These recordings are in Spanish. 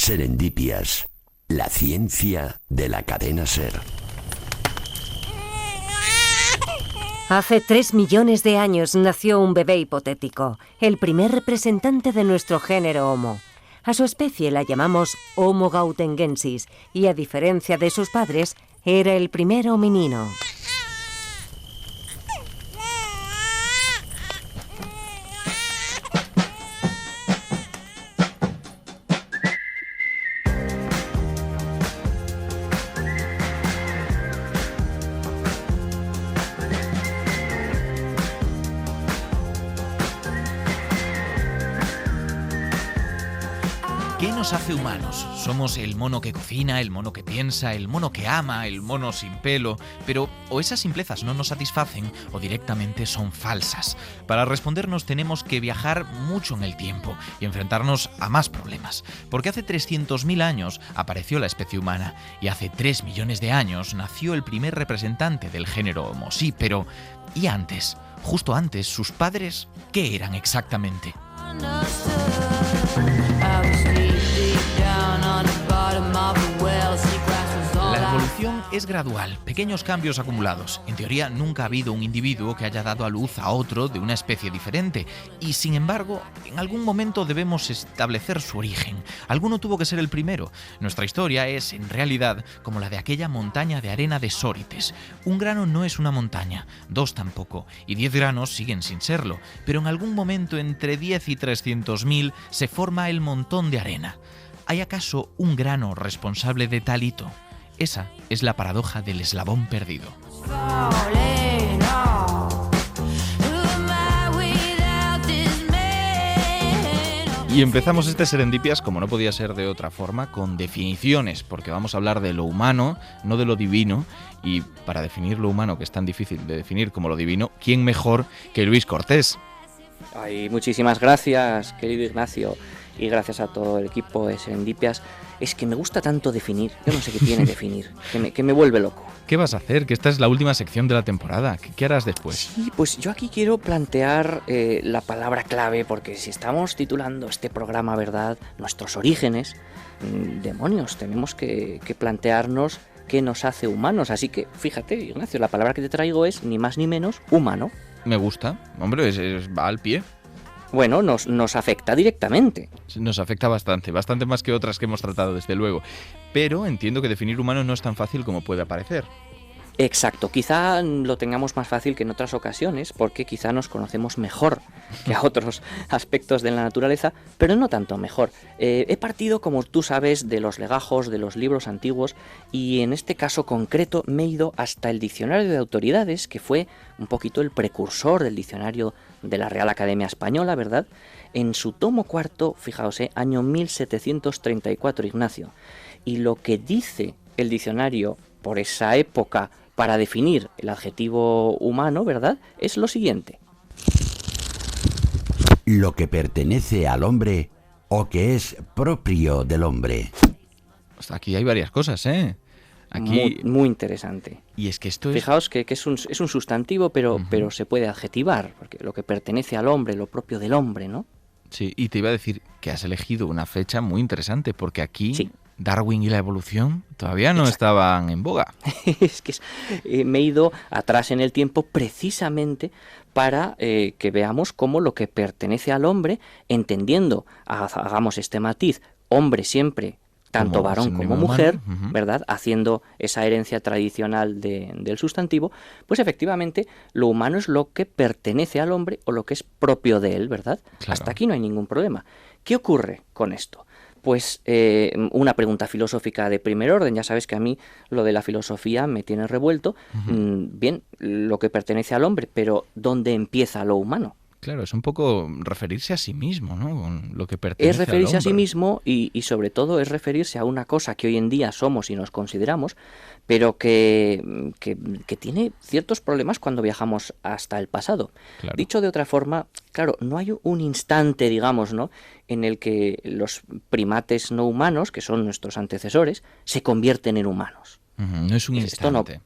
Serendipias, la ciencia de la cadena SER. Hace 3 millones de años nació un bebé hipotético, el primer representante de nuestro género Homo. A su especie la llamamos Homo gautengensis y, a diferencia de sus padres, era el primer hominino. ¿Qué nos hace humanos? Somos el mono que cocina, el mono que piensa, el mono que ama, el mono sin pelo. Pero o esas simplezas no nos satisfacen o directamente son falsas. Para respondernos tenemos que viajar mucho en el tiempo y enfrentarnos a más problemas. Porque hace 300.000 años apareció la especie humana y hace 3 millones de años nació el primer representante del género Homo. Sí, pero ¿y antes? Justo antes, ¿sus padres qué eran exactamente? La evolución es gradual, pequeños cambios acumulados. En teoría, nunca ha habido un individuo que haya dado a luz a otro de una especie diferente. Y sin embargo, en algún momento debemos establecer su origen. Alguno tuvo que ser el primero. Nuestra historia es, en realidad, como la de aquella montaña de arena de Sórites. Un grano no es una montaña, 2 tampoco, y 10 granos siguen sin serlo. Pero en algún momento, entre 10 y 300.000, se forma el montón de arena. ¿Hay acaso un grano responsable de tal hito? Esa es la paradoja del eslabón perdido. Y empezamos este Serendipias, como no podía ser de otra forma, con definiciones, porque vamos a hablar de lo humano, no de lo divino, y para definir lo humano, que es tan difícil de definir como lo divino, ¿quién mejor que Luis Cortés? Ay, muchísimas gracias, querido Ignacio, y gracias a todo el equipo de Serendipias. Es que me gusta tanto definir, yo no sé qué tiene definir, que me vuelve loco. ¿Qué vas a hacer? Que esta es la última sección de la temporada. ¿Qué harás después? Sí, pues yo aquí quiero plantear la palabra clave, porque si estamos titulando este programa, ¿verdad?, Nuestros orígenes, demonios, tenemos que plantearnos qué nos hace humanos. Así que, fíjate, Ignacio, la palabra que te traigo es ni más ni menos humano. Me gusta, hombre, va al pie. Bueno, nos afecta directamente. Nos afecta bastante más que otras que hemos tratado, desde luego. Pero entiendo que definir humano no es tan fácil como puede parecer. Exacto, quizá lo tengamos más fácil que en otras ocasiones, porque quizá nos conocemos mejor que a otros aspectos de la naturaleza, pero no tanto mejor. He partido, como tú sabes, de los legajos, de los libros antiguos, y en este caso concreto me he ido hasta el Diccionario de Autoridades, que fue un poquito el precursor del diccionario de la Real Academia Española, ¿verdad? En su tomo cuarto, fijaos, año 1734, Ignacio. Y lo que dice el diccionario por esa época para definir el adjetivo humano, ¿verdad?, es lo siguiente. Lo que pertenece al hombre o que es propio del hombre. Hasta aquí hay varias cosas, ¿eh? Aquí... Muy interesante. Y es que esto es... Fijaos que es un sustantivo, pero se puede adjetivar, porque lo que pertenece al hombre, lo propio del hombre, ¿no? Sí, y te iba a decir que has elegido una fecha muy interesante, porque aquí... Sí. Darwin y la evolución todavía no estaban en boga. Es que me he ido atrás en el tiempo precisamente para que veamos cómo lo que pertenece al hombre, entendiendo, hagamos este matiz, hombre siempre, tanto Como varón como humano, mujer, ¿verdad?, haciendo esa herencia tradicional del sustantivo, pues efectivamente lo humano es lo que pertenece al hombre o lo que es propio de él, ¿verdad? Claro. Hasta aquí no hay ningún problema. ¿Qué ocurre con esto? Pues una pregunta filosófica de primer orden. Ya sabes que a mí lo de la filosofía me tiene revuelto. Bien, lo que pertenece al hombre, pero ¿dónde empieza lo humano? Claro, es un poco referirse a sí mismo, ¿no? Con lo que pertenece Es referirse al a sí hombre. mismo y sobre todo es referirse a una cosa que hoy en día somos y nos consideramos, pero que tiene ciertos problemas cuando viajamos hasta el pasado. Claro. Dicho de otra forma, claro, no hay un instante, digamos, ¿no?, en el que los primates no humanos, que son nuestros antecesores, se convierten en humanos. No es un instante.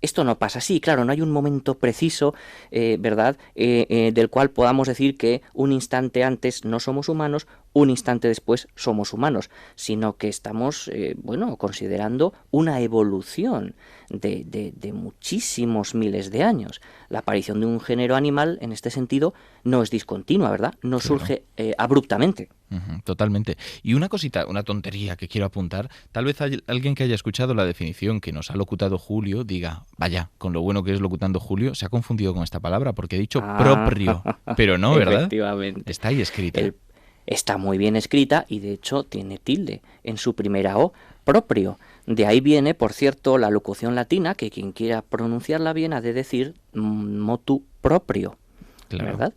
Esto no pasa así, claro, no hay un momento preciso, ¿verdad?, del cual podamos decir que un instante antes no somos humanos un instante después somos humanos, sino que estamos, considerando una evolución de muchísimos miles de años. La aparición de un género animal, en este sentido, no es discontinua, ¿verdad? No surge abruptamente. Totalmente. Y una cosita, una tontería que quiero apuntar, tal vez alguien que haya escuchado la definición que nos ha locutado Julio diga, vaya, con lo bueno que es locutando Julio, se ha confundido con esta palabra porque he dicho propio, pero no, ¿verdad? Efectivamente. Está ahí escrita. Está muy bien escrita y de hecho tiene tilde en su primera O, proprio. De ahí viene, por cierto, la locución latina, que quien quiera pronunciarla bien ha de decir motu proprio, claro. ¿Verdad?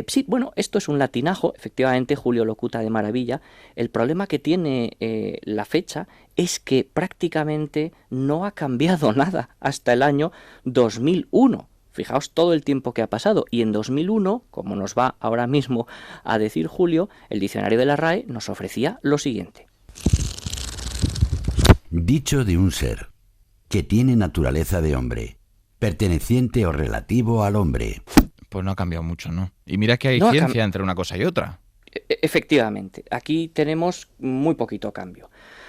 Sí, bueno, esto es un latinajo, efectivamente Julio locuta de maravilla. El problema que tiene la fecha es que prácticamente no ha cambiado nada hasta el año 2001. Fijaos todo el tiempo que ha pasado, y en 2001, como nos va ahora mismo a decir Julio, el diccionario de la RAE nos ofrecía lo siguiente. Dicho de un ser que tiene naturaleza de hombre, perteneciente o relativo al hombre. Pues no ha cambiado mucho, ¿no? Y mira que hay ciencia entre una cosa y otra. Efectivamente, aquí tenemos muy poquito cambio.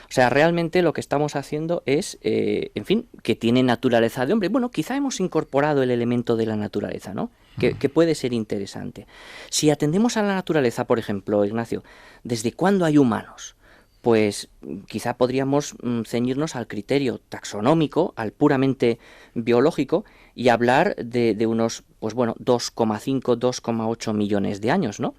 O sea, realmente lo que estamos haciendo es, que tiene naturaleza de hombre. Bueno, quizá hemos incorporado el elemento de la naturaleza, ¿no? Que puede ser interesante. Si atendemos a la naturaleza, por ejemplo, Ignacio, ¿desde cuándo hay humanos? Pues quizá podríamos ceñirnos al criterio taxonómico, al puramente biológico, y hablar de unos, 2,5, 2,8 millones de años, ¿no?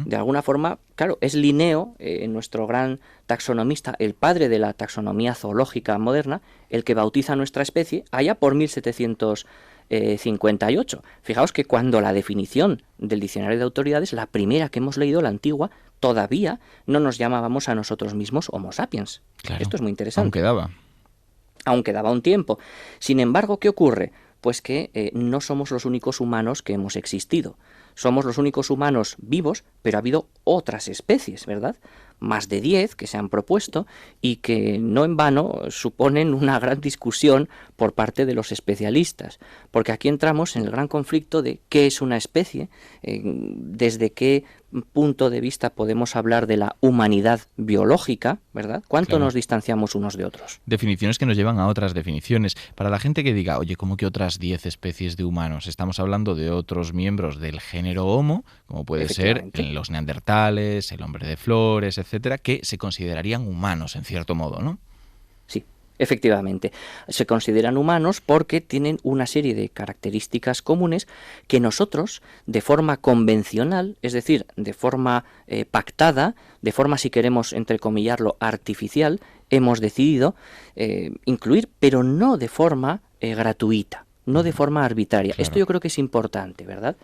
De alguna forma, claro, es Linneo, nuestro gran taxonomista, el padre de la taxonomía zoológica moderna, el que bautiza nuestra especie allá por 1758. Fijaos que cuando la definición del diccionario de autoridades, la primera que hemos leído, la antigua, todavía no nos llamábamos a nosotros mismos Homo sapiens. Claro, esto es muy interesante. Aún quedaba un tiempo. Sin embargo, ¿qué ocurre? Pues que no somos los únicos humanos que hemos existido. Somos los únicos humanos vivos, pero ha habido otras especies, ¿verdad? Más de 10 que se han propuesto y que no en vano suponen una gran discusión por parte de los especialistas, porque aquí entramos en el gran conflicto de qué es una especie, desde qué punto de vista podemos hablar de la humanidad biológica, ¿verdad? ¿Cuánto nos distanciamos unos de otros? Definiciones que nos llevan a otras definiciones. Para la gente que diga, oye, ¿cómo que otras 10 especies de humanos? Estamos hablando de otros miembros del género Homo, como puede ser los neandertales, el hombre de Flores, etcétera, que se considerarían humanos en cierto modo, ¿no? Sí. Efectivamente, se consideran humanos porque tienen una serie de características comunes que nosotros, de forma convencional, es decir, de forma pactada, de forma, si queremos entrecomillarlo, artificial, hemos decidido incluir, pero no de forma gratuita, no de forma arbitraria. Claro. Esto yo creo que es importante, ¿verdad?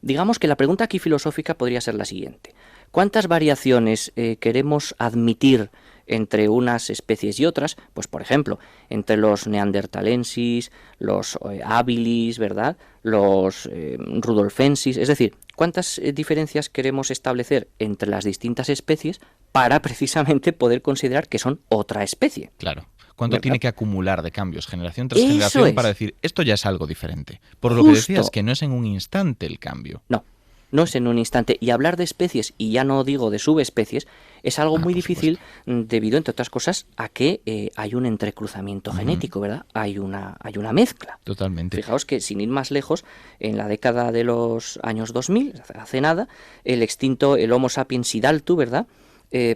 Digamos que la pregunta aquí filosófica podría ser la siguiente. ¿Cuántas variaciones queremos admitir entre unas especies y otras? Pues, por ejemplo, entre los neandertalensis, los habilis, ¿verdad?, los rudolfensis, es decir, ¿cuántas diferencias queremos establecer entre las distintas especies para precisamente poder considerar que son otra especie? Claro. ¿Cuánto ¿verdad? Tiene que acumular de cambios generación tras Eso generación es. Para decir, esto ya es algo diferente? Por lo Justo. que decías, que no es en un instante el cambio. No es en un instante. Y hablar de especies, y ya no digo de subespecies, es algo muy difícil debido, entre otras cosas, a que hay un entrecruzamiento genético, ¿verdad? Hay una mezcla. Totalmente. Fijaos que, sin ir más lejos, en la década de los años 2000, hace nada, el extinto, el Homo sapiens sidaltu, ¿verdad?,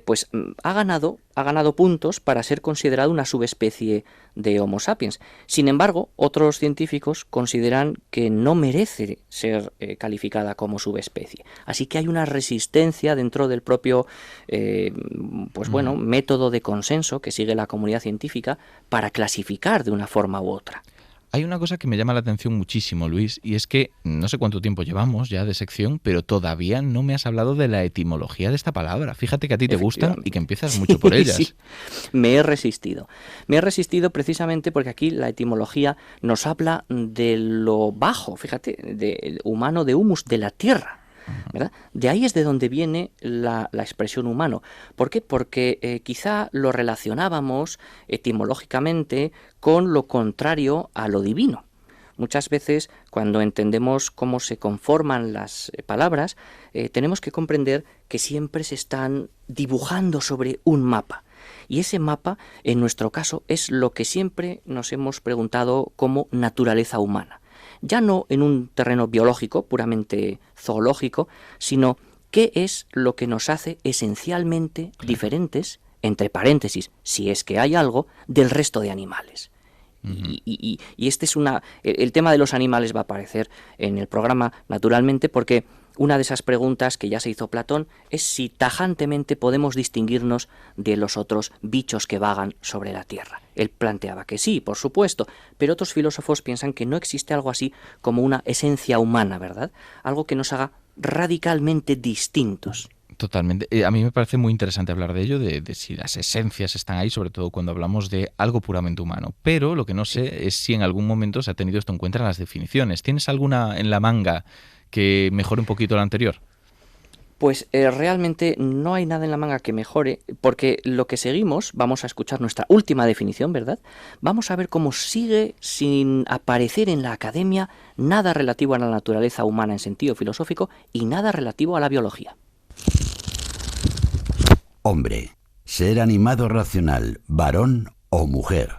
pues ha ganado puntos para ser considerado una subespecie de Homo sapiens. Sin embargo, otros científicos consideran que no merece ser calificada como subespecie. Así que hay una resistencia dentro del propio método de consenso que sigue la comunidad científica para clasificar de una forma u otra. Hay una cosa que me llama la atención muchísimo, Luis, y es que no sé cuánto tiempo llevamos ya de sección, pero todavía no me has hablado de la etimología de esta palabra. Fíjate que a ti te gustan y que empiezas mucho por ellas. Sí, me he resistido precisamente porque aquí la etimología nos habla de lo bajo, fíjate, del humano, de humus, de la tierra, ¿verdad? De ahí es de donde viene la expresión humano. ¿Por qué? Porque quizá lo relacionábamos etimológicamente con lo contrario a lo divino. Muchas veces, cuando entendemos cómo se conforman las palabras, tenemos que comprender que siempre se están dibujando sobre un mapa. Y ese mapa, en nuestro caso, es lo que siempre nos hemos preguntado como naturaleza humana. Ya no en un terreno biológico, puramente zoológico, sino qué es lo que nos hace esencialmente diferentes, entre paréntesis, si es que hay algo, del resto de animales. Y este es el tema de los animales va a aparecer en el programa naturalmente, porque una de esas preguntas que ya se hizo Platón es si tajantemente podemos distinguirnos de los otros bichos que vagan sobre la Tierra. Él planteaba que sí, por supuesto, pero otros filósofos piensan que no existe algo así como una esencia humana, ¿verdad? Algo que nos haga radicalmente distintos. Totalmente. A mí me parece muy interesante hablar de ello, de si las esencias están ahí, sobre todo cuando hablamos de algo puramente humano. Pero lo que no sé es si en algún momento se ha tenido esto en cuenta en las definiciones. ¿Tienes alguna en la manga que mejore un poquito la anterior? Pues realmente no hay nada en la manga que mejore, porque lo que seguimos, vamos a escuchar nuestra última definición, ¿verdad? Vamos a ver cómo sigue sin aparecer en la academia nada relativo a la naturaleza humana en sentido filosófico y nada relativo a la biología. Hombre, ser animado racional, varón o mujer.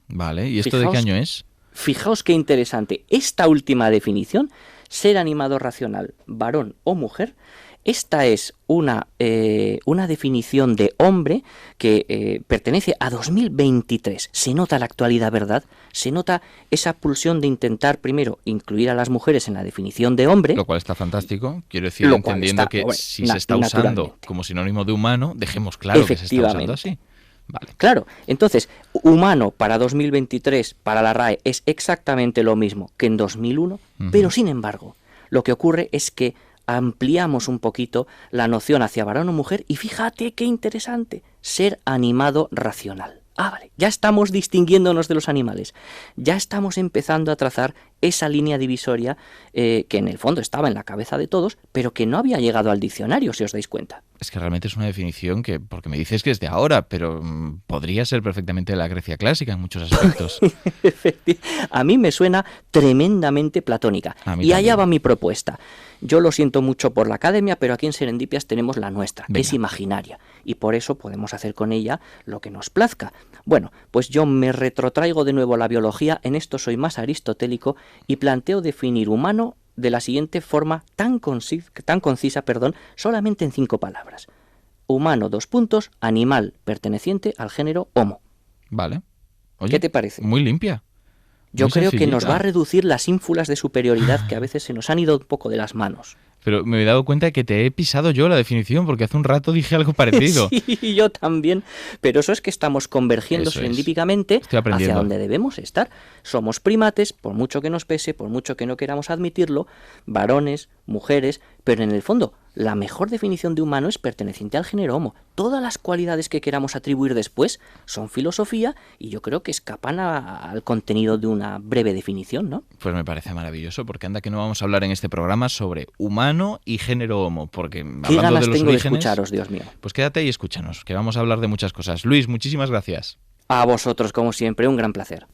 Vale, ¿y esto de qué año es? Fijaos qué interesante. Esta última definición, ser animado racional, varón o mujer, esta es una definición de hombre que pertenece a 2023. Se nota la actualidad, ¿verdad? Se nota esa pulsión de intentar primero incluir a las mujeres en la definición de hombre. Lo cual está fantástico. Quiero decir, entendiendo que si se está usando como sinónimo de humano, dejemos claro que se está usando así. Vale. Claro, entonces, humano para 2023, para la RAE, es exactamente lo mismo que en 2001, pero sin embargo, lo que ocurre es que ampliamos un poquito la noción hacia varón o mujer y fíjate qué interesante, ser animado racional. Vale, ya estamos distinguiéndonos de los animales, ya estamos empezando a trazar esa línea divisoria que en el fondo estaba en la cabeza de todos, pero que no había llegado al diccionario, si os dais cuenta. Es que realmente es una definición que, porque me dices que es de ahora, pero podría ser perfectamente de la Grecia clásica en muchos aspectos. A mí me suena tremendamente platónica. Y allá va mi propuesta. Yo lo siento mucho por la academia, pero aquí en Serendipias tenemos la nuestra, que es imaginaria. Y por eso podemos hacer con ella lo que nos plazca. Bueno, pues yo me retrotraigo de nuevo a la biología, en esto soy más aristotélico, y planteo definir humano de la siguiente forma tan concisa, solamente en 5 palabras. Humano, animal perteneciente al género Homo. Vale. Oye, ¿qué te parece? Muy limpia. Yo creo que nos va a reducir las ínfulas de superioridad que a veces se nos han ido un poco de las manos. Pero me he dado cuenta de que te he pisado yo la definición, porque hace un rato dije algo parecido. Sí, yo también. Pero eso es que estamos convergiendo serendípicamente hacia donde debemos estar. Somos primates, por mucho que nos pese, por mucho que no queramos admitirlo, varones, mujeres, pero en el fondo la mejor definición de humano es perteneciente al género Homo. Todas las cualidades que queramos atribuir después son filosofía y yo creo que escapan al contenido de una breve definición, ¿no? Pues me parece maravilloso, porque anda que no vamos a hablar en este programa sobre humano y género Homo, porque hablando de los orígenes, de escucharos, Dios mío. Pues quédate y escúchanos, que vamos a hablar de muchas cosas. Luis, muchísimas gracias. A vosotros, como siempre, un gran placer.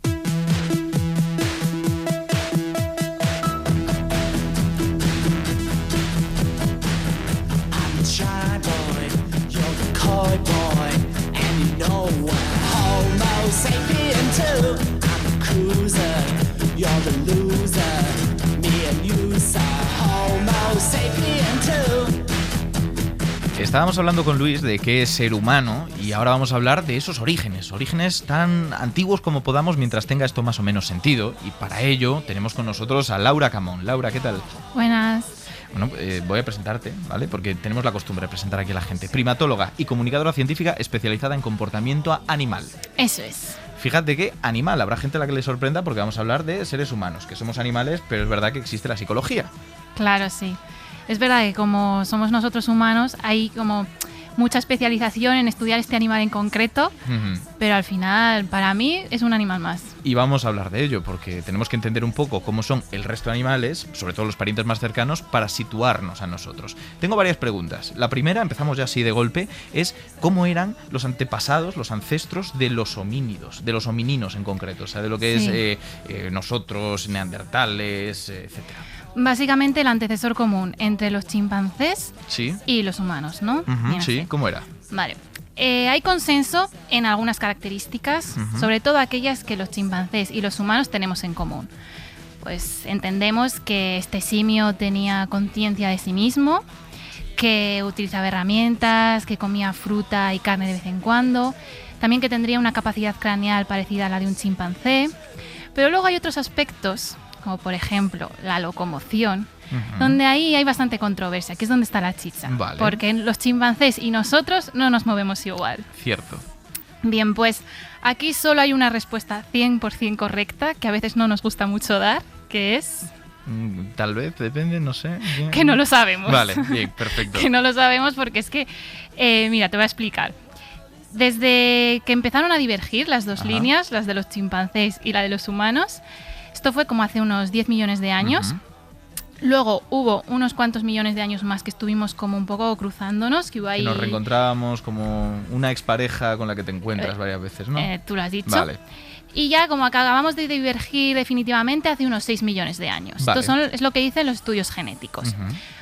Estábamos hablando con Luis de qué es ser humano y ahora vamos a hablar de esos orígenes tan antiguos como podamos mientras tenga esto más o menos sentido, y para ello tenemos con nosotros a Laura Camón. Laura, ¿qué tal? Buenas. Bueno, voy a presentarte, ¿vale? Porque tenemos la costumbre de presentar aquí a la gente. Primatóloga y comunicadora científica especializada en comportamiento animal. Eso es. Fíjate que animal, habrá gente a la que le sorprenda porque vamos a hablar de seres humanos, que somos animales, pero es verdad que existe la psicología. Claro, sí. Es verdad que como somos nosotros humanos, hay como mucha especialización en estudiar este animal en concreto, pero al final, para mí, es un animal más. Y vamos a hablar de ello, porque tenemos que entender un poco cómo son el resto de animales, sobre todo los parientes más cercanos, para situarnos a nosotros. Tengo varias preguntas. La primera, empezamos ya así de golpe, es cómo eran los antepasados, los ancestros de los homínidos, de los homininos en concreto, o sea, de lo que es nosotros, neandertales, etcétera. Básicamente el antecesor común entre los chimpancés Sí. y los humanos, ¿no? Bien Sí, así. ¿cómo era? Vale. Hay consenso en algunas características, sobre todo aquellas que los chimpancés y los humanos tenemos en común. Pues entendemos que este simio tenía conciencia de sí mismo, que utilizaba herramientas, que comía fruta y carne de vez en cuando, también que tendría una capacidad craneal parecida a la de un chimpancé. Pero luego hay otros aspectos, como por ejemplo la locomoción, donde ahí hay bastante controversia, que es donde está la chicha. Vale. Porque los chimpancés y nosotros no nos movemos igual. Cierto. Bien, pues aquí solo hay una respuesta 100% correcta, que a veces no nos gusta mucho dar, que es Tal vez, depende, no sé. Bien. que no lo sabemos. Vale, bien, perfecto. Que no lo sabemos porque es que, mira, te voy a explicar. Desde que empezaron a divergir las dos líneas, las de los chimpancés y la de los humanos, esto fue como hace unos 10 millones de años. Luego hubo unos cuantos millones de años más que estuvimos como un poco cruzándonos, que hubo ahí... Que nos reencontrábamos como una expareja con la que te encuentras varias veces, ¿no? Tú lo has dicho. Vale. Y ya como acabamos de divergir definitivamente hace unos 6 millones de años. Vale. Esto es lo que dicen los estudios genéticos.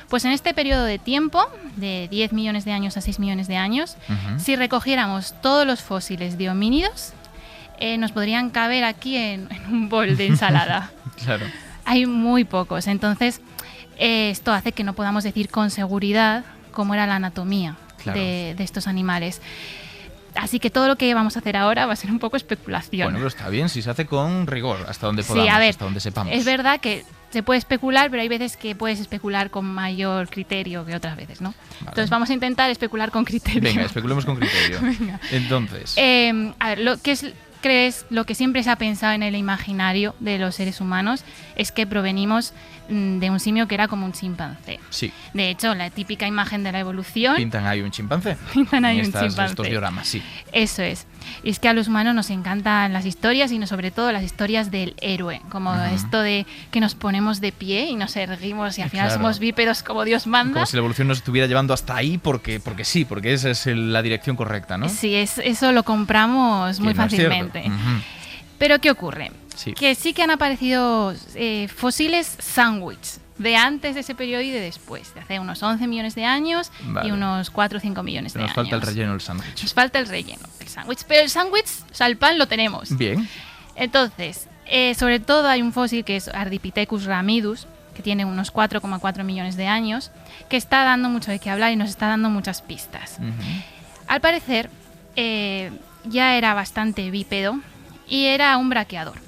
Pues en este periodo de tiempo, de 10 millones de años a 6 millones de años, si recogiéramos todos los fósiles de homínidos, nos podrían caber aquí en un bol de ensalada. Claro. Hay muy pocos, entonces esto hace que no podamos decir con seguridad cómo era la anatomía de estos animales. Así que todo lo que vamos a hacer ahora va a ser un poco especulación. Bueno, pero está bien, si se hace con rigor, hasta donde podamos, a ver, hasta donde sepamos. Es verdad que se puede especular, pero hay veces que puedes especular con mayor criterio que otras veces, ¿no? Vale. Entonces vamos a intentar especular con criterio. Venga, especulemos con criterio. Venga. Entonces, A ver, lo que siempre se ha pensado en el imaginario de los seres humanos es que provenimos de un simio que era como un chimpancé. sí, De hecho, la típica imagen de la evolución... pintan ahí un chimpancé. Pintan ahí En un chimpancé. estos dioramas, sí. Eso es. Y es que a los humanos nos encantan las historias y sobre todo las historias del héroe, como esto de que nos ponemos de pie y nos erguimos y al final somos bípedos como Dios manda. Como si la evolución nos estuviera llevando hasta ahí porque sí, porque esa es la dirección correcta, ¿no? Sí, eso lo compramos muy Que no es cierto. fácilmente. Pero ¿qué ocurre? Sí. Que sí que han aparecido fósiles sándwich de antes de ese periodo y de después, de hace unos 11 millones de años Vale. y unos 4 o 5 millones Pero de nos años. falta el relleno del sándwich. Nos falta el relleno, el sándwich. Pero el sándwich, o sea, el pan lo tenemos. Bien. Entonces, sobre todo hay un fósil que es Ardipithecus ramidus, que tiene unos 4,4 millones de años, que está dando mucho de qué hablar y nos está dando muchas pistas. Al parecer, ya era bastante bípedo y era un braqueador.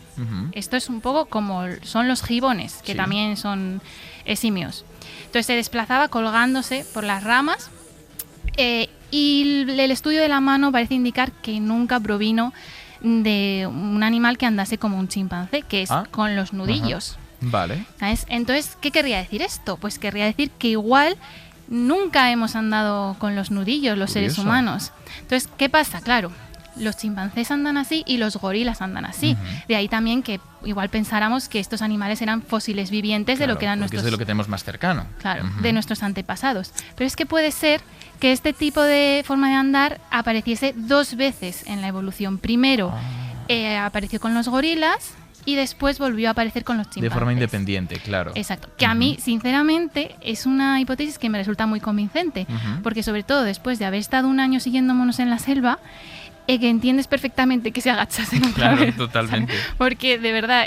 Esto es un poco como son los gibones, que Sí. también son simios. Entonces se desplazaba colgándose por las ramas y el estudio de la mano parece indicar que nunca provino de un animal que andase como un chimpancé, que es con los nudillos. Vale. ¿Sabes? Entonces, ¿qué querría decir esto? Pues querría decir que igual nunca hemos andado con los nudillos los seres Curioso. humanos. Entonces, ¿qué pasa? Claro, los chimpancés andan así y los gorilas andan así. De ahí también que igual pensáramos que estos animales eran fósiles vivientes de lo que eran porque nuestros... es de lo que tenemos más cercano. Claro, de nuestros antepasados. Pero es que puede ser que este tipo de forma de andar apareciese 2 veces en la evolución. Primero apareció con los gorilas y después volvió a aparecer con los chimpancés. De forma independiente, claro. Exacto. Que a mí, sinceramente, es una hipótesis que me resulta muy convincente. Porque sobre todo después de haber estado un año siguiendo monos en la selva, que entiendes perfectamente que se agachasen otra Claro, vez. totalmente. Porque de verdad,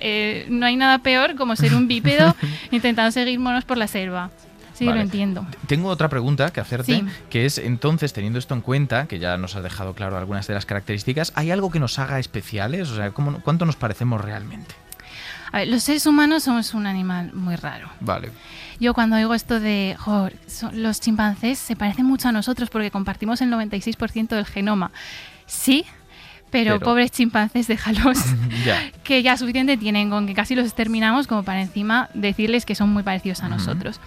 no hay nada peor como ser un bípedo intentando seguir monos por la selva. Sí, Vale. lo entiendo. Tengo otra pregunta que hacerte, Sí. que es, entonces, teniendo esto en cuenta, que ya nos has dejado claro algunas de las características, ¿hay algo que nos haga especiales? O sea, ¿cuánto nos parecemos realmente? A ver, los seres humanos somos un animal muy raro. Vale. Yo cuando oigo esto de los chimpancés se parecen mucho a nosotros porque compartimos el 96% del genoma. Sí, Pero pobres chimpancés, déjalos, Ya. que ya suficiente tienen con que casi los exterminamos como para encima decirles que son muy parecidos a nosotros.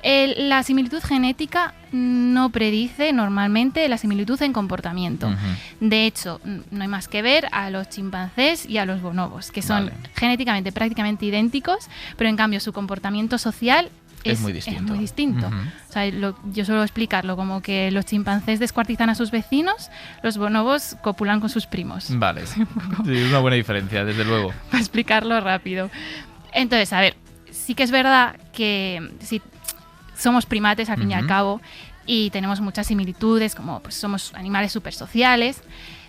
La similitud genética no predice normalmente la similitud en comportamiento. De hecho, no hay más que ver a los chimpancés y a los bonobos, que son genéticamente prácticamente idénticos, pero en cambio su comportamiento social es muy distinto. O sea, yo suelo explicarlo como que los chimpancés descuartizan a sus vecinos, los bonobos copulan con sus primos. Vale, sí, es una buena diferencia, desde luego. Para explicarlo rápido. Entonces, a ver, sí que es verdad que si somos primates al fin y al cabo y tenemos muchas similitudes, como pues somos animales súper sociales,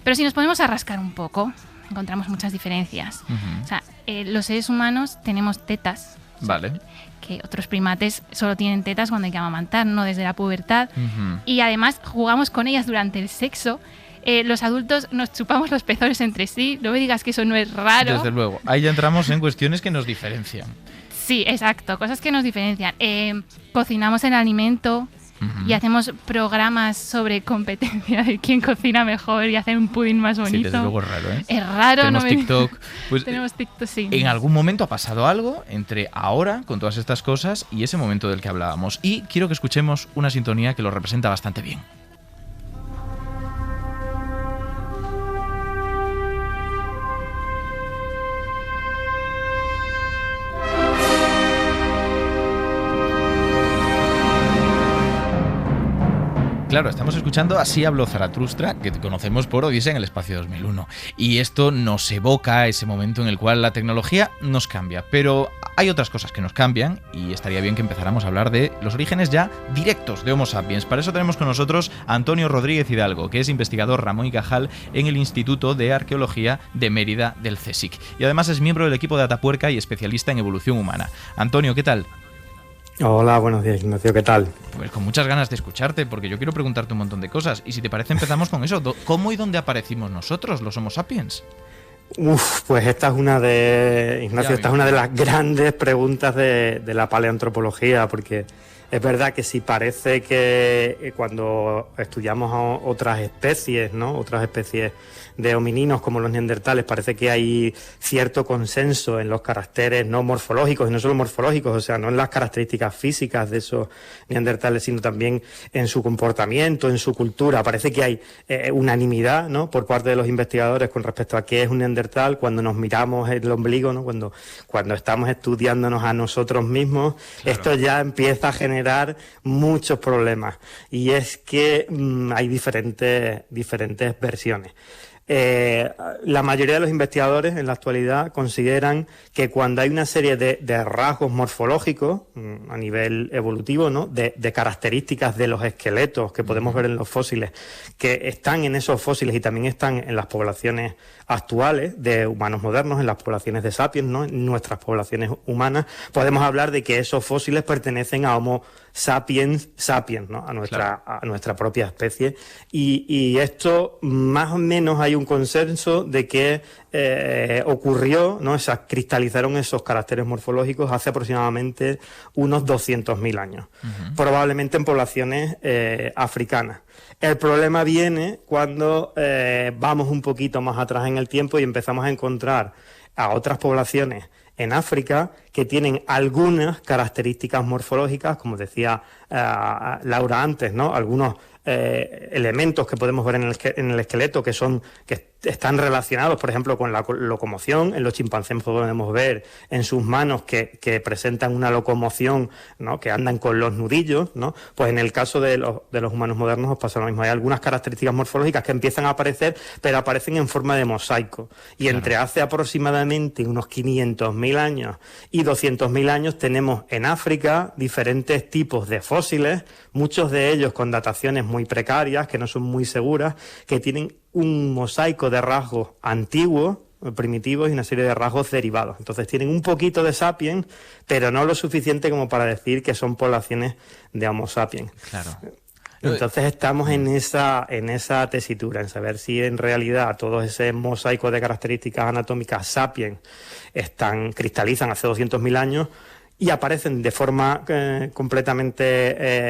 pero si nos ponemos a rascar un poco, encontramos muchas diferencias. O sea, los seres humanos tenemos tetas. Vale. Que otros primates solo tienen tetas cuando hay que amamantar, no desde la pubertad. Y además jugamos con ellas durante el sexo. Los adultos nos chupamos los pezones entre sí. No me digas que eso no es raro. Desde luego. Ahí ya entramos en cuestiones que nos diferencian. Sí, exacto. Cosas que nos diferencian. Cocinamos el alimento y hacemos programas sobre competencia de quién cocina mejor y hacer un pudín más bonito. Sí, desde luego es raro, ¿eh? Es raro. Tenemos TikTok. Pues, tenemos TikTok, sí. En algún momento ha pasado algo entre ahora, con todas estas cosas, y ese momento del que hablábamos. Y quiero que escuchemos una sintonía que lo representa bastante bien. Claro, estamos escuchando Así habló Zaratustra, que conocemos por Odisea en el espacio 2001. Y esto nos evoca a ese momento en el cual la tecnología nos cambia. Pero hay otras cosas que nos cambian y estaría bien que empezáramos a hablar de los orígenes ya directos de Homo sapiens. Para eso tenemos con nosotros a Antonio Rodríguez Hidalgo, que es investigador Ramón y Cajal en el Instituto de Arqueología de Mérida del CSIC. Y además es miembro del equipo de Atapuerca y especialista en evolución humana. Antonio, ¿qué tal? Hola, buenos días, Ignacio, ¿qué tal? Pues con muchas ganas de escucharte, porque yo quiero preguntarte un montón de cosas. Y si te parece, empezamos con eso. ¿Cómo y dónde aparecimos nosotros, los Homo sapiens? Pues esta es una de, Ignacio, esta es una de las grandes preguntas de la paleoantropología, porque es verdad que si parece que cuando estudiamos otras especies, ¿no? Otras especies de homininos como los neandertales, parece que hay cierto consenso en los caracteres no morfológicos, y no solo morfológicos, o sea, no en las características físicas de esos neandertales, sino también en su comportamiento, en su cultura. Parece que hay unanimidad, ¿no?, por parte de los investigadores con respecto a qué es un neandertal cuando nos miramos el ombligo, ¿no?, cuando estamos estudiándonos a nosotros mismos. Claro. Esto ya empieza a generar muchos problemas, y es que hay diferentes versiones. La mayoría de los investigadores en la actualidad consideran que cuando hay una serie de rasgos morfológicos a nivel evolutivo, ¿no?, de características de los esqueletos que podemos ver en los fósiles, que están en esos fósiles y también están en las poblaciones actuales de humanos modernos, en las poblaciones de sapiens, ¿no?, en nuestras poblaciones humanas, podemos hablar de que esos fósiles pertenecen a Homo sapiens sapiens, ¿no?, a nuestra propia especie, y esto más o menos hay un consenso de que ocurrió, ¿no?, cristalizaron esos caracteres morfológicos hace aproximadamente unos 200.000 años, probablemente en poblaciones africanas. El problema viene cuando vamos un poquito más atrás en el tiempo y empezamos a encontrar a otras poblaciones en África que tienen algunas características morfológicas, como decía Laura antes, ¿no?, algunos elementos que podemos ver en el esqueleto que están relacionados, por ejemplo, con la locomoción. En los chimpancés podemos ver en sus manos que presentan una locomoción, ¿no?, que andan con los nudillos, ¿no? Pues en el caso de los humanos modernos os pasa lo mismo. Hay algunas características morfológicas que empiezan a aparecer, pero aparecen en forma de mosaico. Y claro, entre hace aproximadamente unos 500.000 años y 200.000 años tenemos en África diferentes tipos de fósiles, muchos de ellos con dataciones muy precarias, que no son muy seguras, que tienen un mosaico de rasgos antiguos, primitivos, y una serie de rasgos derivados. Entonces tienen un poquito de sapiens, pero no lo suficiente como para decir que son poblaciones de Homo sapiens. Claro. Entonces estamos en esa tesitura, en saber si en realidad todo ese mosaico de características anatómicas sapiens cristalizan hace 200.000 años, y aparecen de forma completamente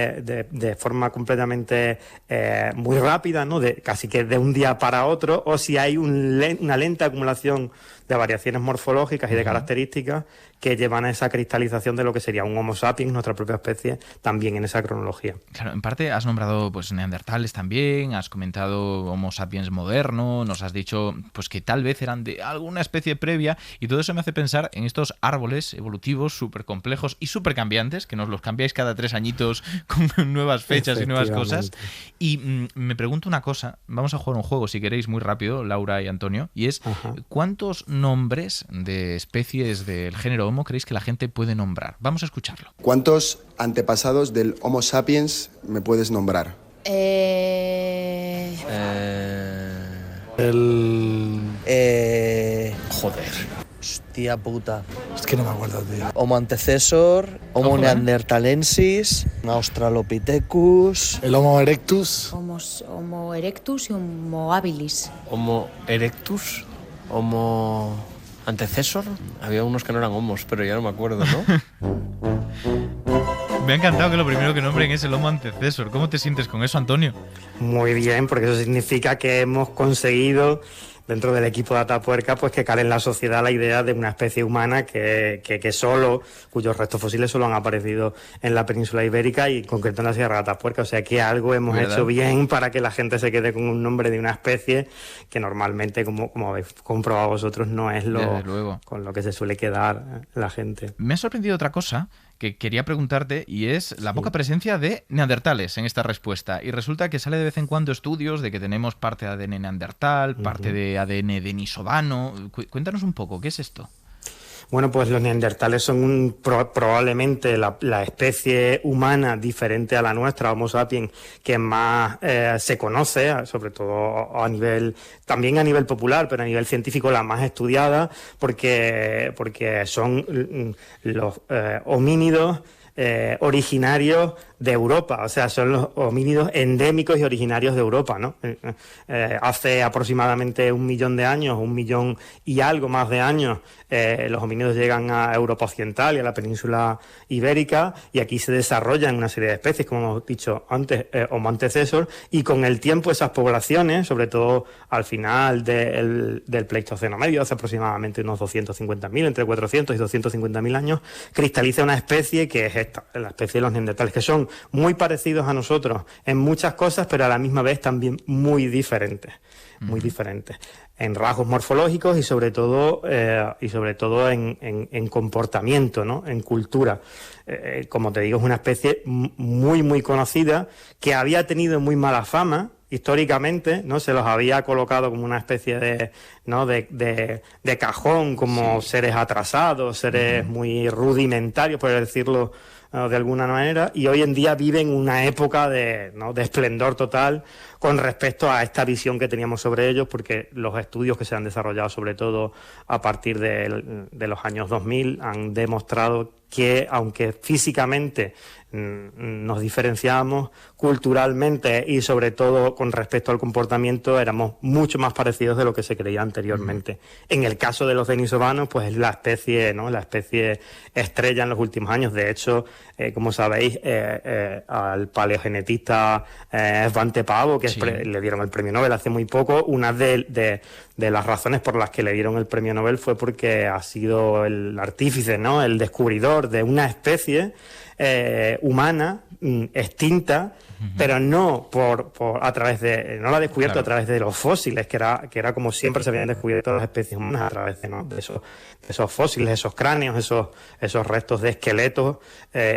muy rápida, ¿no? Casi que de un día para otro, o si hay una lenta acumulación de variaciones morfológicas y de características que llevan a esa cristalización de lo que sería un Homo sapiens, nuestra propia especie, también en esa cronología. Claro, en parte has nombrado pues neandertales también, has comentado Homo sapiens moderno, nos has dicho pues que tal vez eran de alguna especie previa, y todo eso me hace pensar en estos árboles evolutivos súper complejos y súper cambiantes, que nos los cambiáis cada 3 añitos con nuevas fechas y nuevas cosas. Y me pregunto una cosa, vamos a jugar un juego si queréis muy rápido, Laura y Antonio, y es ¿cuántos nombres de especies del género Homo creéis que la gente puede nombrar? Vamos a escucharlo. ¿Cuántos antepasados del Homo sapiens me puedes nombrar? Joder. Hostia puta. Es que no me acuerdo, tío. Homo antecesor, Homo neanderthalensis, Australopithecus... El Homo erectus. Homo erectus y Homo habilis. Homo erectus, Homo antecesor. Había unos que no eran homos, pero ya no me acuerdo, ¿no? Me ha encantado que lo primero que nombren es el Homo antecesor. ¿Cómo te sientes con eso, Antonio? Muy bien, porque eso significa que hemos conseguido, dentro del equipo de Atapuerca, pues que cale en la sociedad la idea de una especie humana cuyos restos fósiles solo han aparecido en la península ibérica y en concreto en la Sierra de Atapuerca. O sea que algo hemos hecho bien para que la gente se quede con un nombre de una especie que normalmente, como habéis comprobado vosotros, no es con lo que se suele quedar la gente. Me ha sorprendido otra cosa que quería preguntarte, y es la poca presencia de neandertales en esta respuesta. Y resulta que sale de vez en cuando estudios de que tenemos parte de ADN neandertal, parte de ADN denisovano. Cuéntanos un poco, ¿qué es esto? Bueno, pues los neandertales son probablemente la especie humana diferente a la nuestra, Homo sapiens, que más se conoce, sobre todo también a nivel popular, pero a nivel científico la más estudiada, porque son los homínidos originarios de Europa, o sea, son los homínidos endémicos y originarios de Europa, ¿no? Hace aproximadamente 1 millón de años, 1 millón y algo más de años, los homínidos llegan a Europa Occidental y a la península ibérica, y aquí se desarrollan una serie de especies, como hemos dicho antes, Homo antecesor, y con el tiempo esas poblaciones, sobre todo al final del Pleistoceno medio, hace aproximadamente unos 250.000, entre 400 y 250.000 años, cristaliza una especie que es esta, la especie de los neandertales, que son muy parecidos a nosotros en muchas cosas, pero a la misma vez también muy diferentes en rasgos morfológicos y sobre todo en comportamiento, ¿no? En cultura. Como te digo, es una especie muy muy conocida, que había tenido muy mala fama históricamente, ¿no? Se los había colocado como una especie de cajón, como seres atrasados, seres muy rudimentarios, por decirlo de alguna manera, y hoy en día viven una época de esplendor total con respecto a esta visión que teníamos sobre ellos, porque los estudios que se han desarrollado, sobre todo a partir de los años 2000, han demostrado que, aunque físicamente nos diferenciábamos, culturalmente y sobre todo con respecto al comportamiento éramos mucho más parecidos de lo que se creía anteriormente. En el caso de los denisovanos, pues es la especie estrella en los últimos años. De hecho, como sabéis, al paleogenetista Svante Pavo, que le dieron el premio Nobel hace muy poco, una de las razones por las que le dieron el premio Nobel fue porque ha sido el artífice, ¿no? El descubridor de una especie humana extinta, pero no no la ha descubierto a través de los fósiles, que era como siempre se habían descubierto las especies humanas, a través de esos fósiles, esos cráneos, esos restos de esqueletos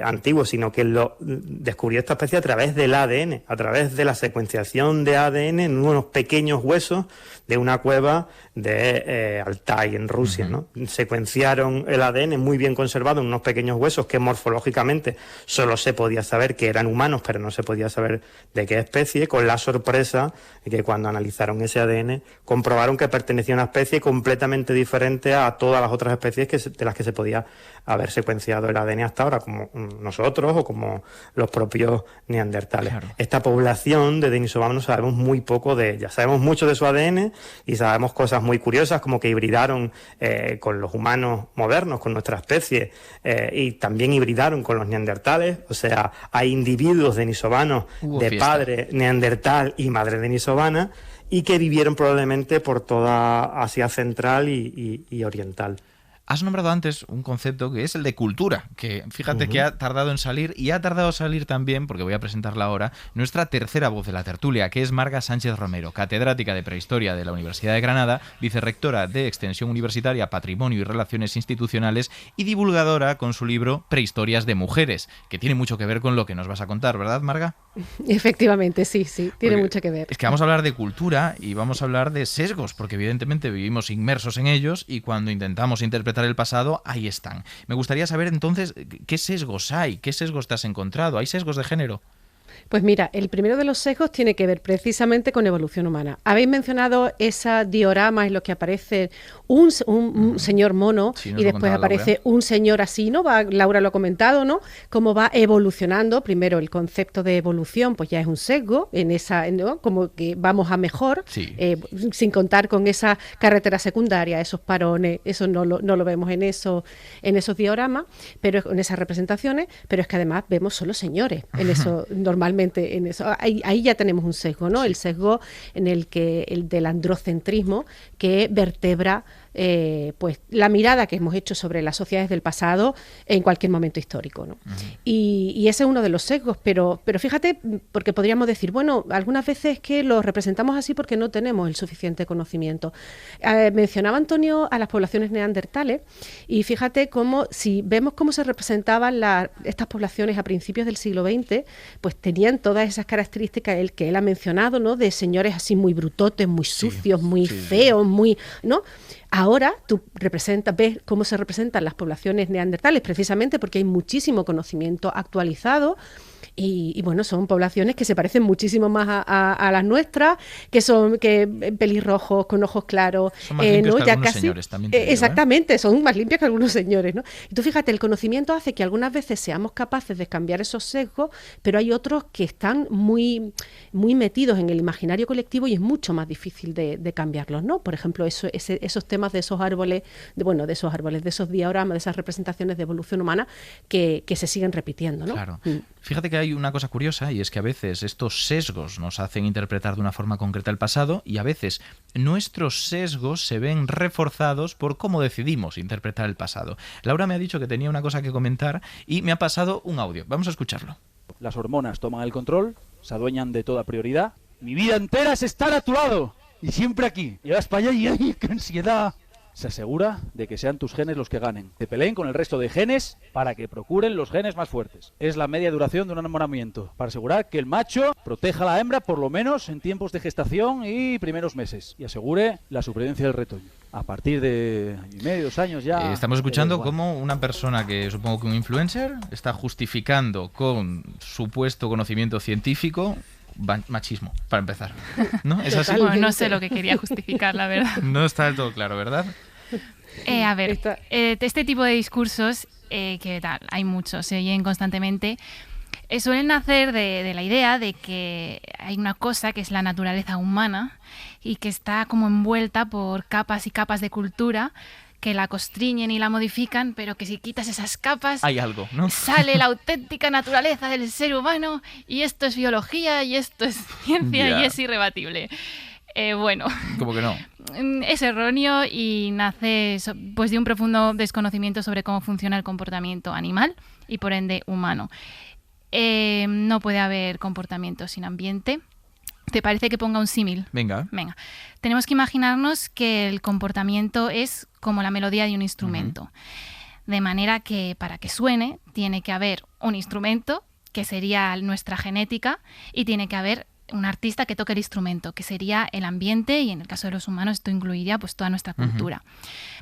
antiguos, sino que descubrió esta especie a través del ADN, a través de la secuenciación de ADN en unos pequeños huesos de una cueva de Altai, en Rusia, ¿no? Secuenciaron el ADN muy bien conservado en unos pequeños huesos que morfológicamente solo se podía saber que eran humanos, pero no se podía saber de qué especie, con la sorpresa de que cuando analizaron ese ADN comprobaron que pertenecía a una especie completamente diferente a todas las otras especies de las que se podía haber secuenciado el ADN hasta ahora, como nosotros o como los propios neandertales. Claro. Esta población de denisovanos humano sabemos muy poco de ella. Sabemos mucho de su ADN y sabemos cosas muy curiosas, como que hibridaron con los humanos modernos, con nuestra especie, y también hibridaron con los neandertales. O sea, hay individuos denisovanos de padre neandertal y madre denisovana, y que vivieron probablemente por toda Asia Central y Oriental. Has nombrado antes un concepto que es el de cultura, que fíjate que ha tardado en salir, y ha tardado en salir también, porque voy a presentarla ahora, nuestra tercera voz de la tertulia, que es Marga Sánchez Romero, catedrática de Prehistoria de la Universidad de Granada, vicerrectora de Extensión Universitaria, Patrimonio y Relaciones Institucionales y divulgadora con su libro Prehistorias de Mujeres, que tiene mucho que ver con lo que nos vas a contar, ¿verdad, Marga? Efectivamente, sí, tiene mucho que ver. Es que vamos a hablar de cultura y vamos a hablar de sesgos, porque evidentemente vivimos inmersos en ellos y cuando intentamos interpretar el pasado, ahí están. Me gustaría saber entonces qué sesgos hay, qué sesgos te has encontrado. ¿Hay sesgos de género? Pues mira, el primero de los sesgos tiene que ver precisamente con evolución humana. Habéis mencionado esa diorama en lo que aparece un señor mono y después aparece un señor así, ¿no? Laura lo ha comentado, ¿no? Cómo va evolucionando. Primero, el concepto de evolución, pues ya es un sesgo, ¿no? Como que vamos a mejor, sin contar con esa carretera secundaria, esos parones, eso no lo vemos en esos dioramas, pero en esas representaciones, pero es que además vemos solo señores en eso, normalmente en eso. Ahí ya tenemos un sesgo, ¿no? El sesgo el del androcentrismo, que vertebra pues la mirada que hemos hecho sobre las sociedades del pasado en cualquier momento histórico, ¿no? Y ese es uno de los sesgos, pero fíjate, porque podríamos decir, bueno, algunas veces que los representamos así porque no tenemos el suficiente conocimiento. Mencionaba Antonio a las poblaciones neandertales, y fíjate cómo, si vemos cómo se representaban estas poblaciones a principios del siglo XX, pues tenían todas esas características que él ha mencionado, ¿no? De señores así muy brutotes, muy sucios, muy feos, muy, ¿no? Ahora tú ves cómo se representan las poblaciones neandertales, precisamente porque hay muchísimo conocimiento actualizado. Y bueno, son poblaciones que se parecen muchísimo más a las nuestras, que son pelirrojos, con ojos claros. Son más limpios que algunos señores también. Exactamente, son más limpios que algunos señores, ¿no? Y tú fíjate, el conocimiento hace que algunas veces seamos capaces de cambiar esos sesgos, pero hay otros que están muy, muy metidos en el imaginario colectivo y es mucho más difícil de cambiarlos, ¿no? Por ejemplo, esos temas de esos árboles, de esos dioramas, de esas representaciones de evolución humana que se siguen repitiendo, ¿no? Claro. Fíjate que hay una cosa curiosa, y es que a veces estos sesgos nos hacen interpretar de una forma concreta el pasado, y a veces nuestros sesgos se ven reforzados por cómo decidimos interpretar el pasado. Laura me ha dicho que tenía una cosa que comentar y me ha pasado un audio. Vamos a escucharlo. Las hormonas toman el control, se adueñan de toda prioridad. Mi vida entera es estar a tu lado y siempre aquí. Llegas para allá y ¡ay, qué ansiedad! Se asegura de que sean tus genes los que ganen. Te peleen con el resto de genes para que procuren los genes más fuertes. Es la media duración de un enamoramiento, para asegurar que el macho proteja a la hembra por lo menos en tiempos de gestación y primeros meses, y asegure la supervivencia del retoño. A partir de año y medio, 2 años ya... Estamos escuchando cómo una persona que supongo que un influencer está justificando con supuesto conocimiento científico machismo, para empezar, ¿no? ¿Es así? Bueno, no sé lo que quería justificar, la verdad. No está del todo claro, ¿verdad? A ver, este tipo de discursos, que tal, hay muchos, se oyen constantemente, suelen nacer de la idea de que hay una cosa que es la naturaleza humana y que está como envuelta por capas y capas de cultura que la constriñen y la modifican, pero que si quitas esas capas hay algo, ¿no? Sale la auténtica naturaleza del ser humano, y esto es biología y esto es ciencia y es irrebatible. Bueno, ¿cómo que no? Es erróneo y nace pues de un profundo desconocimiento sobre cómo funciona el comportamiento animal y por ende humano. No puede haber comportamiento sin ambiente. ¿Te parece que ponga un símil? Venga. Tenemos que imaginarnos que el comportamiento es como la melodía de un instrumento. De manera que para que suene tiene que haber un instrumento, que sería nuestra genética, y tiene que haber un artista que toque el instrumento, que sería el ambiente, y en el caso de los humanos esto incluiría pues toda nuestra cultura.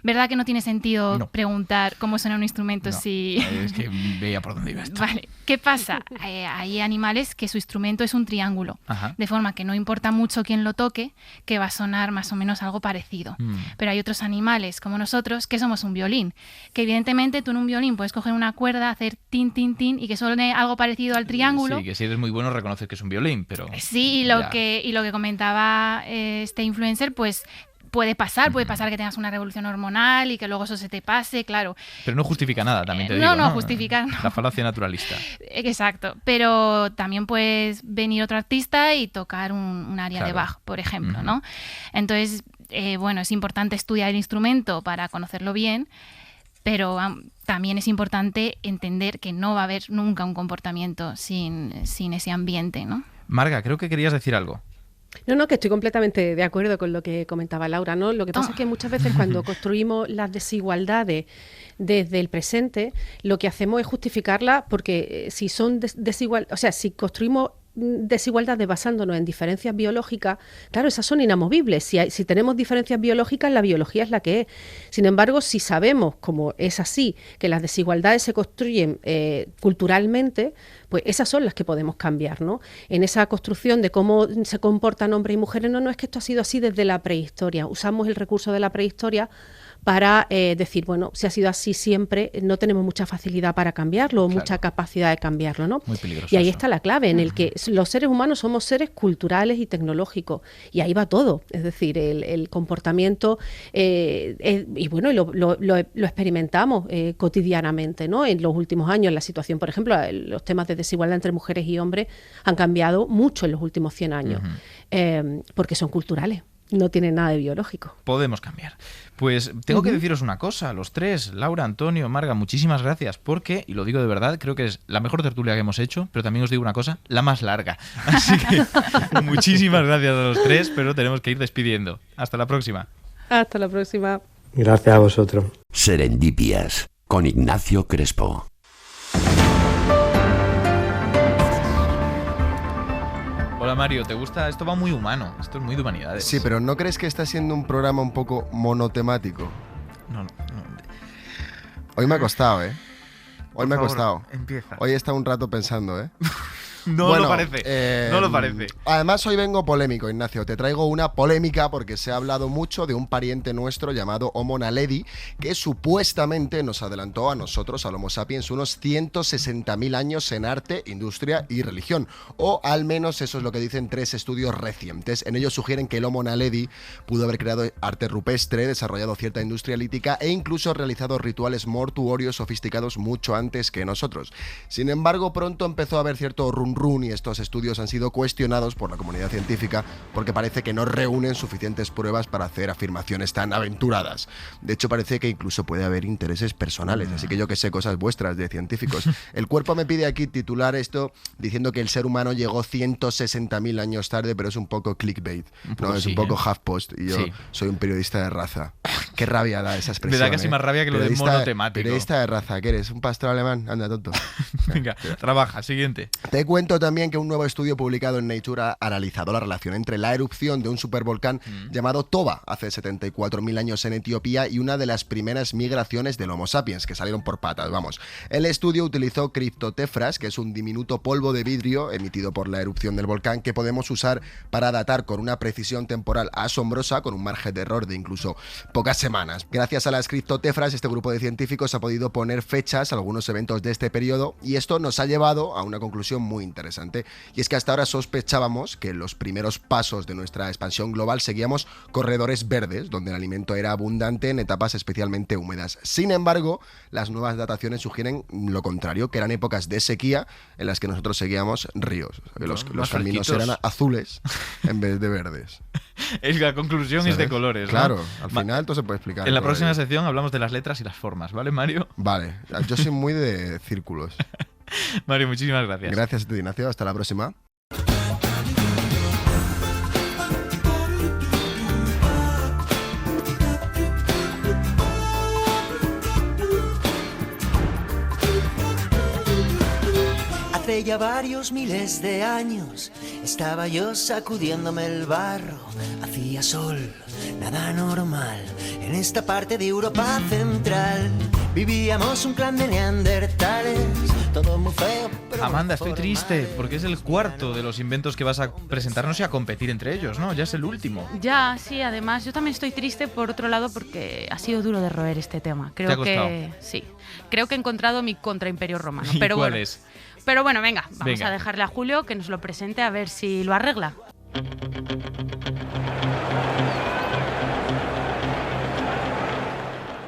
¿Verdad que no tiene sentido preguntar cómo suena un instrumento si...? Es que veía por dónde iba esto. Vale, ¿qué pasa? Hay animales que su instrumento es un triángulo, de forma que no importa mucho quién lo toque, que va a sonar más o menos algo parecido. Pero hay otros animales, como nosotros, que somos un violín, que evidentemente tú en un violín puedes coger una cuerda, hacer tin, tin, tin, y que suene algo parecido al triángulo. Sí, que si eres muy bueno reconoces que es un violín, pero... Sí, y lo que comentaba este influencer, pues puede pasar que tengas una revolución hormonal y que luego eso se te pase, claro. Pero no justifica nada, también te digo. No justifica. La falacia naturalista. Exacto, pero también puedes venir otro artista y tocar un área de Bach, por ejemplo, ¿no? Entonces, es importante estudiar el instrumento para conocerlo bien, pero también es importante entender que no va a haber nunca un comportamiento sin ese ambiente, ¿no? Marga, creo que querías decir algo. No, que estoy completamente de acuerdo con lo que comentaba Laura, ¿no? Lo que pasa es que muchas veces cuando construimos las desigualdades desde el presente, lo que hacemos es justificarlas porque si son si construimos desigualdades basándonos en diferencias biológicas, claro, esas son inamovibles. Si tenemos diferencias biológicas, la biología es la que es. Sin embargo, si sabemos, como es así, que las desigualdades se construyen culturalmente, pues esas son las que podemos cambiar, ¿no? En esa construcción de cómo se comportan hombres y mujeres, no es que esto ha sido así desde la prehistoria. Usamos el recurso de la prehistoria para decir, bueno, si ha sido así siempre, no tenemos mucha facilidad para cambiarlo, mucha capacidad de cambiarlo, ¿no? Muy peligroso. Y ahí está la clave, en el que los seres humanos somos seres culturales y tecnológicos, y ahí va todo, es decir, el comportamiento, lo experimentamos cotidianamente, ¿no? En los últimos años, la situación, por ejemplo, los temas de desigualdad entre mujeres y hombres han cambiado mucho en los últimos 100 años, porque son culturales. No tiene nada de biológico. Podemos cambiar. Pues tengo que deciros una cosa, los tres, Laura, Antonio, Marga, muchísimas gracias, porque, y lo digo de verdad, creo que es la mejor tertulia que hemos hecho, pero también os digo una cosa, la más larga. Así que muchísimas gracias a los tres, pero tenemos que ir despidiendo. Hasta la próxima. Hasta la próxima. Gracias a vosotros. Serendipias, con Ignacio Crespo. Hola Mario, ¿te gusta? Esto va muy humano, esto es muy de humanidades. Sí, pero ¿no crees que está siendo un programa un poco monotemático? No. Hoy me ha costado, ¿eh? Hoy me ha costado. Empieza. Hoy he estado un rato pensando, ¿eh? No lo parece. Además, hoy vengo polémico, Ignacio. Te traigo una polémica porque se ha hablado mucho de un pariente nuestro llamado Homo naledi, que supuestamente nos adelantó a nosotros, al Homo sapiens, unos 160.000 años en arte, industria y religión. O al menos eso es lo que dicen 3 estudios recientes. En ellos sugieren que el Homo naledi pudo haber creado arte rupestre, desarrollado cierta industria lítica e incluso realizado rituales mortuorios sofisticados mucho antes que nosotros. Sin embargo, pronto empezó a haber cierto run y estos estudios han sido cuestionados por la comunidad científica porque parece que no reúnen suficientes pruebas para hacer afirmaciones tan aventuradas. De hecho, parece que incluso puede haber intereses personales, así que yo que sé cosas vuestras de científicos. El Cuerpo me pide aquí titular esto diciendo que el ser humano llegó 160.000 años tarde, pero es un poco clickbait, es un poco HuffPost y yo soy un periodista de raza. Qué rabia da esa expresión. Me da casi más rabia que lo de monotemático. Periodista de raza, ¿qué eres? ¿Un pastor alemán? Anda, tonto. Venga, trabaja, siguiente. Te cuento también que un nuevo estudio publicado en Nature ha analizado la relación entre la erupción de un supervolcán llamado Toba hace 74.000 años en Etiopía y una de las primeras migraciones del Homo sapiens, que salieron por patas, vamos. El estudio utilizó criptotefras, que es un diminuto polvo de vidrio emitido por la erupción del volcán que podemos usar para datar con una precisión temporal asombrosa, con un margen de error de incluso pocas semanas. Gracias a las criptotefras, este grupo de científicos ha podido poner fechas a algunos eventos de este periodo y esto nos ha llevado a una conclusión muy interesante, y es que hasta ahora sospechábamos que en los primeros pasos de nuestra expansión global seguíamos corredores verdes, donde el alimento era abundante en etapas especialmente húmedas. Sin embargo, las nuevas dataciones sugieren lo contrario, que eran épocas de sequía en las que nosotros seguíamos ríos, que los caminos eran azules en vez de verdes. La conclusión ¿sabes? Es de colores, ¿no? Claro, al final todo se puede explicar. En la próxima sección hablamos de las letras y las formas, ¿vale, Mario? Vale, yo soy muy de círculos. Mario, muchísimas gracias. Gracias a ti, Ignacio. Hasta la próxima. Hace ya varios miles de años estaba yo sacudiéndome el barro. Hacía sol, nada normal. En esta parte de Europa central vivíamos un clan de neandertales. Todo muy feo, pero Amanda, estoy triste porque es el cuarto de los inventos que vas a presentarnos y a competir entre ellos, ¿no? Ya es el último. Ya, sí, además yo también estoy triste por otro lado porque ha sido duro de roer este tema. ¿Te ha costado? Sí, creo que he encontrado mi contraimperio romano. ¿Y pero cuál bueno, es? Pero bueno, venga, vamos a dejarle a Julio que nos lo presente a ver si lo arregla.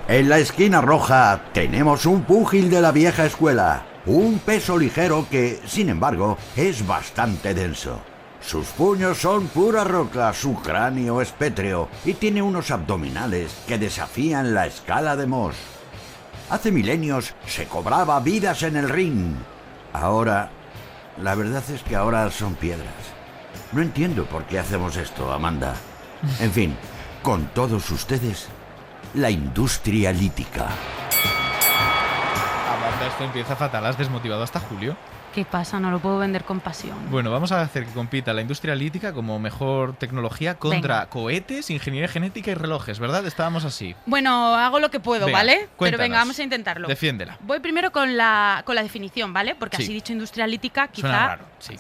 En la esquina roja tenemos un púgil de la vieja escuela, un peso ligero que, sin embargo, es bastante denso. Sus puños son pura roca, su cráneo es pétreo y tiene unos abdominales que desafían la escala de Mohs. Hace milenios se cobraba vidas en el ring. Ahora, la verdad es que ahora son piedras. No entiendo por qué hacemos esto, Amanda. En fin, con todos ustedes, la industria lítica. Amanda, esto empieza fatal. ¿Has desmotivado hasta Julio? ¿Qué pasa? No lo puedo vender con pasión. Bueno, vamos a hacer que compita la industria lítica como mejor tecnología contra cohetes, ingeniería genética y relojes, ¿verdad? Estábamos así. Bueno, hago lo que puedo, Venga, ¿vale? cuéntanos. Pero venga, vamos a intentarlo. Defiéndela. Voy primero con la definición, ¿vale? Porque así dicho industria lítica, quizá... Suena raro, sí.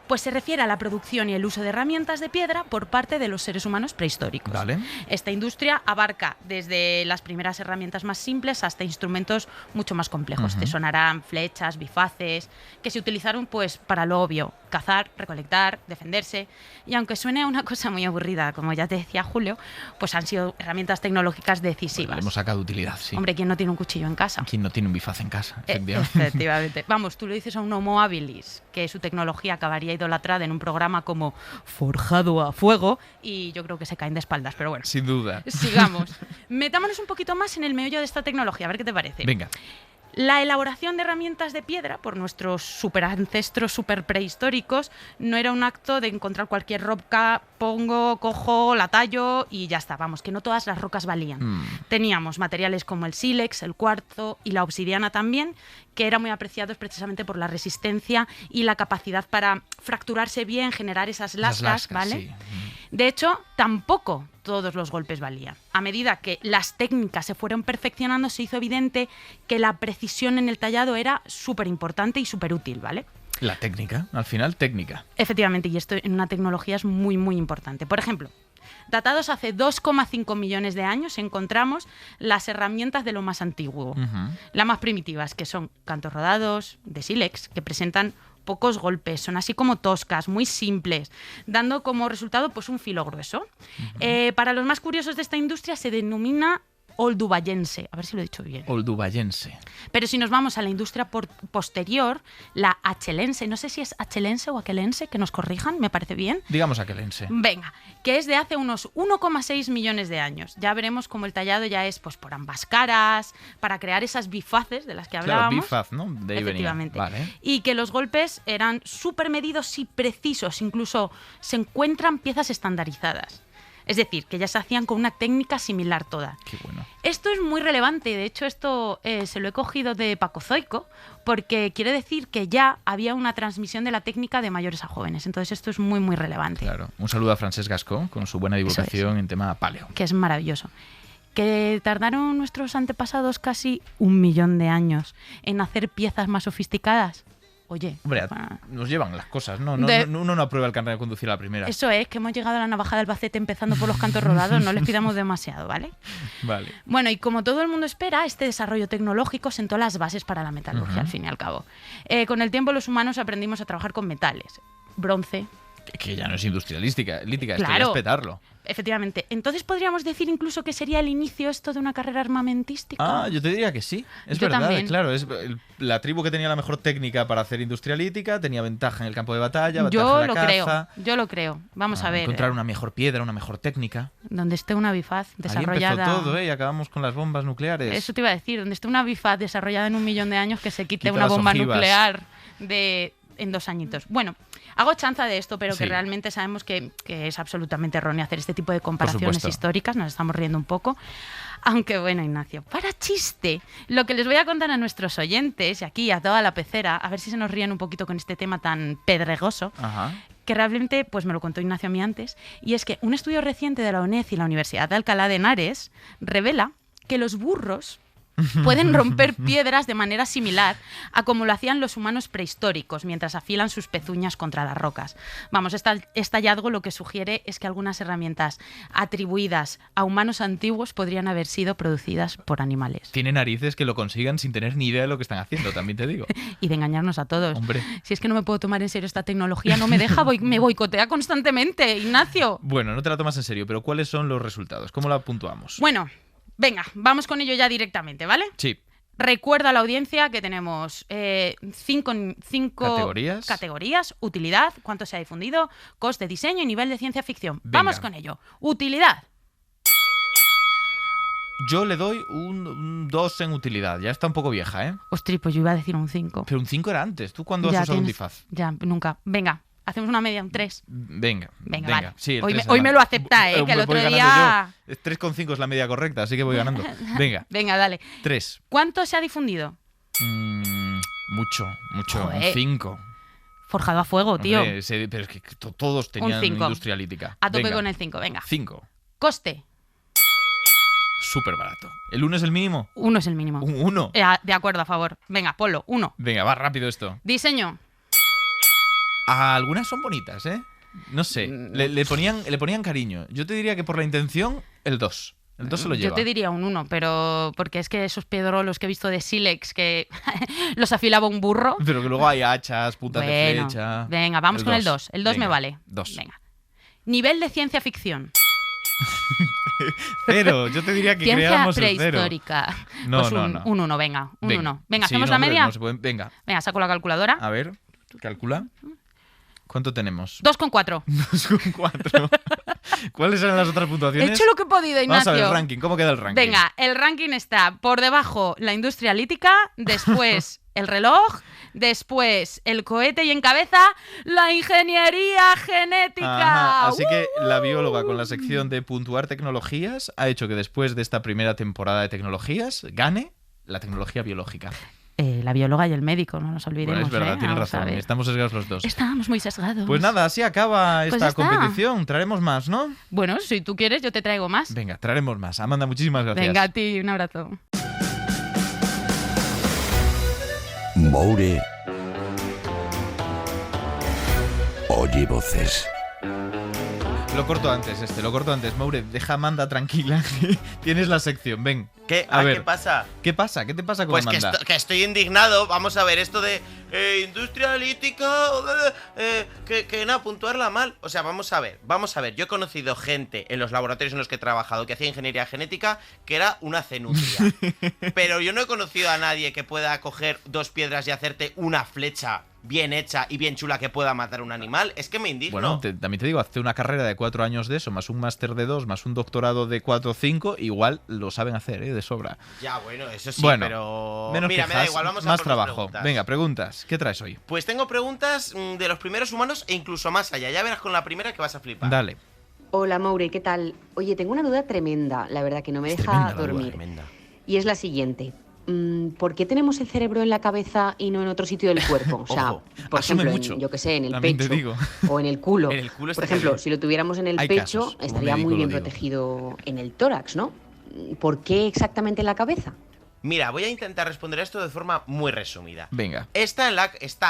Pues se refiere a la producción y el uso de herramientas de piedra por parte de los seres humanos prehistóricos. Vale. Esta industria abarca desde las primeras herramientas más simples hasta instrumentos mucho más complejos. Te sonarán flechas, bifaces, que se utilizaron pues para lo obvio, cazar, recolectar, defenderse. Y aunque suene a una cosa muy aburrida, como ya te decía Julio, pues han sido herramientas tecnológicas decisivas. Bueno, hemos sacado utilidad, sí. Hombre, ¿quién no tiene un cuchillo en casa? ¿Quién no tiene un bifaz en casa? Efectivamente. Vamos, tú le dices a un Homo habilis que su tecnología acabaría idolatrada en un programa como Forjado a Fuego y yo creo que se caen de espaldas, pero bueno. Sin duda. Sigamos. Metámonos un poquito más en el meollo de esta tecnología, a ver qué te parece. Venga. La elaboración de herramientas de piedra por nuestros superancestros super prehistóricos no era un acto de encontrar cualquier roca, pongo, cojo, la tallo y ya está. Vamos, que no todas las rocas valían. Teníamos materiales como el sílex, el cuarzo y la obsidiana también, que eran muy apreciados precisamente por la resistencia y la capacidad para fracturarse bien, generar esas lascas, ¿vale? Sí. De hecho, tampoco todos los golpes valían. A medida que las técnicas se fueron perfeccionando, se hizo evidente que la precisión en el tallado era súper importante y súper útil, ¿vale? La técnica, al final, técnica. Efectivamente, y esto en una tecnología es muy, muy importante. Por ejemplo, datados hace 2,5 millones de años, encontramos las herramientas de lo más antiguo. Las más primitivas, que son cantos rodados, de sílex, que presentan pocos golpes, son así como toscas, muy simples, dando como resultado pues un filo grueso. Para los más curiosos de esta industria se denomina oldubayense, a ver si lo he dicho bien. Oldubayense. Pero si nos vamos a la industria posterior, la achelense, no sé si es achelense o aquelense, que nos corrijan, me parece bien. Digamos aquelense. Venga, que es de hace unos 1,6 millones de años. Ya veremos cómo el tallado ya es pues por ambas caras, para crear esas bifaces de las que hablábamos. Claro, bifaz, ¿no? De ahí efectivamente. Venía. Vale. Y que los golpes eran súper medidos y precisos, incluso se encuentran piezas estandarizadas. Es decir, que ya se hacían con una técnica similar toda. Qué bueno. Esto es muy relevante, de hecho esto se lo he cogido de Pacozoico, porque quiere decir que ya había una transmisión de la técnica de mayores a jóvenes. Entonces esto es muy, muy relevante. Claro. Un saludo a Francesc Gascó con su buena divulgación en tema paleo. Que es maravilloso. Que tardaron nuestros antepasados casi 1 millón de años en hacer piezas más sofisticadas. Oye, hombre, nos llevan las cosas, ¿no? Uno no aprueba el carnet de conducir a la primera. Eso es, que hemos llegado a la navaja de Albacete empezando por los cantos rodados, no les pidamos demasiado, ¿vale? Vale. Bueno, y como todo el mundo espera, este desarrollo tecnológico sentó las bases para la metalurgia, al fin y al cabo. Con el tiempo los humanos aprendimos a trabajar con metales, bronce... Que ya no es industria lítica, claro, esto ya es petarlo. Efectivamente. Entonces podríamos decir incluso que sería el inicio esto de una carrera armamentística. Ah, yo te diría que sí. Es yo verdad, también. Claro. Es la tribu que tenía la mejor técnica para hacer industria lítica, tenía ventaja en el campo de batalla, ventaja en la caza. Yo lo creo. Vamos a ver. Encontrar una mejor piedra, una mejor técnica. Donde esté una bifaz desarrollada... Ahí empezó todo, y acabamos con las bombas nucleares. Eso te iba a decir. Donde esté una bifaz desarrollada en 1 millón de años, que se quite una bomba nuclear en 2 añitos. Bueno, hago chanza de esto, pero que realmente sabemos que es absolutamente erróneo hacer este tipo de comparaciones históricas. Nos estamos riendo un poco. Aunque bueno, Ignacio, para chiste, lo que les voy a contar a nuestros oyentes, y aquí a toda la pecera, a ver si se nos ríen un poquito con este tema tan pedregoso, que realmente pues me lo contó Ignacio a mí antes, y es que un estudio reciente de la UNED y la Universidad de Alcalá de Henares revela que los burros pueden romper piedras de manera similar a como lo hacían los humanos prehistóricos mientras afilan sus pezuñas contra las rocas. Vamos, este hallazgo lo que sugiere es que algunas herramientas atribuidas a humanos antiguos podrían haber sido producidas por animales. Tiene narices que lo consigan sin tener ni idea de lo que están haciendo, también te digo. Y de engañarnos a todos. Hombre. Si es que no me puedo tomar en serio esta tecnología, no me deja, me boicotea constantemente, Ignacio. Bueno, no te la tomas en serio, pero ¿cuáles son los resultados? ¿Cómo la puntuamos? Bueno, venga, vamos con ello ya directamente, ¿vale? Sí. Recuerda a la audiencia que tenemos cinco categorías: utilidad, cuánto se ha difundido, coste, diseño y nivel de ciencia ficción. Venga. Vamos con ello. Utilidad. Yo le doy un 2 en utilidad. Ya está un poco vieja, ¿eh? Ostras, pues yo iba a decir un 5. Pero un 5 era antes. ¿Tú cuándo has usado un difaz? Ya, nunca. Venga, hacemos una media, un 3. Venga. Vale. Sí, hoy me lo acepta, que el otro día... 3,5 es la media correcta, así que voy ganando. Venga. Venga, dale. 3. ¿Cuánto se ha difundido? Mucho. Joder. Un 5. Forjado a fuego, tío. Hombre, pero es que todos tenían industria lítica. A tope con el 5, venga. 5. Coste. Súper barato. ¿El 1 es el mínimo? 1 es el mínimo. ¿Un 1? De acuerdo, a favor. Venga, ponlo, 1. Venga, va rápido esto. Diseño. Algunas son bonitas, ¿eh? No sé, le ponían cariño. Yo te diría que por la intención, el 2. El 2 se lo lleva. Yo te diría un 1, pero porque es que esos pedrolos que he visto de sílex que los afilaba un burro. Pero que luego hay hachas, puntas de flecha. Venga, vamos con el 2. El 2 me vale. 2. Venga. Nivel de ciencia ficción. Cero, yo te diría que creáramos el 0. Ciencia prehistórica. No, pues no. Un 1, venga. Un 1. Venga, sí, ¿hacemos la media? No se pueden... Venga. Venga, saco la calculadora. A ver, calcula. ¿Cuánto tenemos? 2,4. 2,4. ¿Cuáles eran las otras puntuaciones? He hecho lo que he podido, Ignacio. Vamos a ver el ranking. ¿Cómo queda el ranking? Venga, el ranking está por debajo la industria lítica, después el reloj, después el cohete y en cabeza la ingeniería genética. Ajá, así que la bióloga con la sección de puntuar tecnologías ha hecho que después de esta primera temporada de tecnologías gane la tecnología biológica. La bióloga y el médico, no nos olvidemos. Bueno, es verdad, tienes razón. Estamos sesgados los dos. Estábamos muy sesgados. Pues nada, así acaba esta competición. Traeremos más, ¿no? Bueno, si tú quieres, yo te traigo más. Venga, traeremos más. Amanda, muchísimas gracias. Venga, a ti, un abrazo. Moure oye voces. Lo corto antes, Moure. Deja a Amanda tranquila. Tienes la sección, ven. ¿Qué? A ver. ¿Qué pasa? ¿Qué pasa? ¿Qué te pasa con pues Amanda? Pues que estoy indignado. Vamos a ver, esto de industria lítica, que nada, puntuarla mal. O sea, vamos a ver. Yo he conocido gente en los laboratorios en los que he trabajado que hacía ingeniería genética que era una cenutria. Pero yo no he conocido a nadie que pueda coger 2 piedras y hacerte una flecha bien hecha y bien chula que pueda matar a un animal. Es que me indigno. Bueno, también te digo, hace una carrera de 4 años de eso, más un máster de 2, más un doctorado de 4 o 5, igual lo saben hacer, de sobra. Ya, bueno, eso sí, bueno, pero... Menos mira, quejas, me da igual, vamos a más por trabajo. preguntas. Venga, preguntas. ¿Qué traes hoy? Pues tengo preguntas de los primeros humanos e incluso más allá. Ya verás con la primera que vas a flipar. Dale. Hola, Moure, ¿qué tal? Oye, tengo una duda tremenda, la verdad, que no me deja dormir. Y es la siguiente. ¿Por qué tenemos el cerebro en la cabeza y no en otro sitio del cuerpo? O sea, por ejemplo, yo que sé, en el pecho o en el culo. En el culo por ejemplo, si lo tuviéramos en el pecho, casos, estaría muy bien protegido en el tórax, ¿no? ¿Por qué exactamente en la cabeza? Mira, voy a intentar responder esto de forma muy resumida. Venga. Está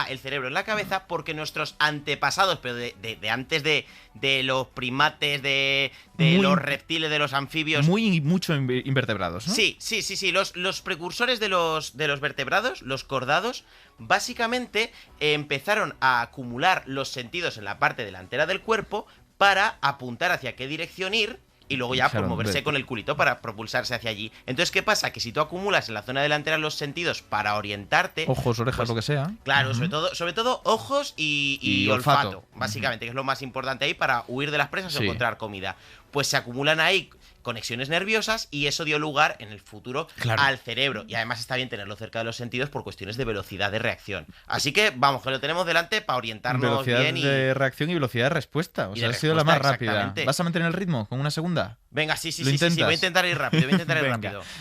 el cerebro en la cabeza porque nuestros antepasados, pero de antes de los primates, de los reptiles, de los anfibios... Mucho invertebrados, ¿no? Sí. Los precursores de los vertebrados, los cordados, básicamente empezaron a acumular los sentidos en la parte delantera del cuerpo para apuntar hacia qué dirección ir. Y luego ya pues, moverse con el culito para propulsarse hacia allí. Entonces, ¿qué pasa? Que si tú acumulas en la zona delantera los sentidos para orientarte... Ojos, orejas, pues, lo que sea. Claro, sobre todo ojos y olfato, básicamente, que es lo más importante ahí para huir de las presas o encontrar comida. Pues se acumulan ahí conexiones nerviosas y eso dio lugar en el futuro al cerebro. Y además está bien tenerlo cerca de los sentidos por cuestiones de velocidad de reacción. Así que vamos, que lo tenemos delante para orientarnos velocidad bien. De reacción y velocidad de respuesta. O sea, ha sido la más rápida. ¿Vas a mantener el ritmo con una segunda? Venga, sí, ¿Lo intentas? voy a intentar ir rápido,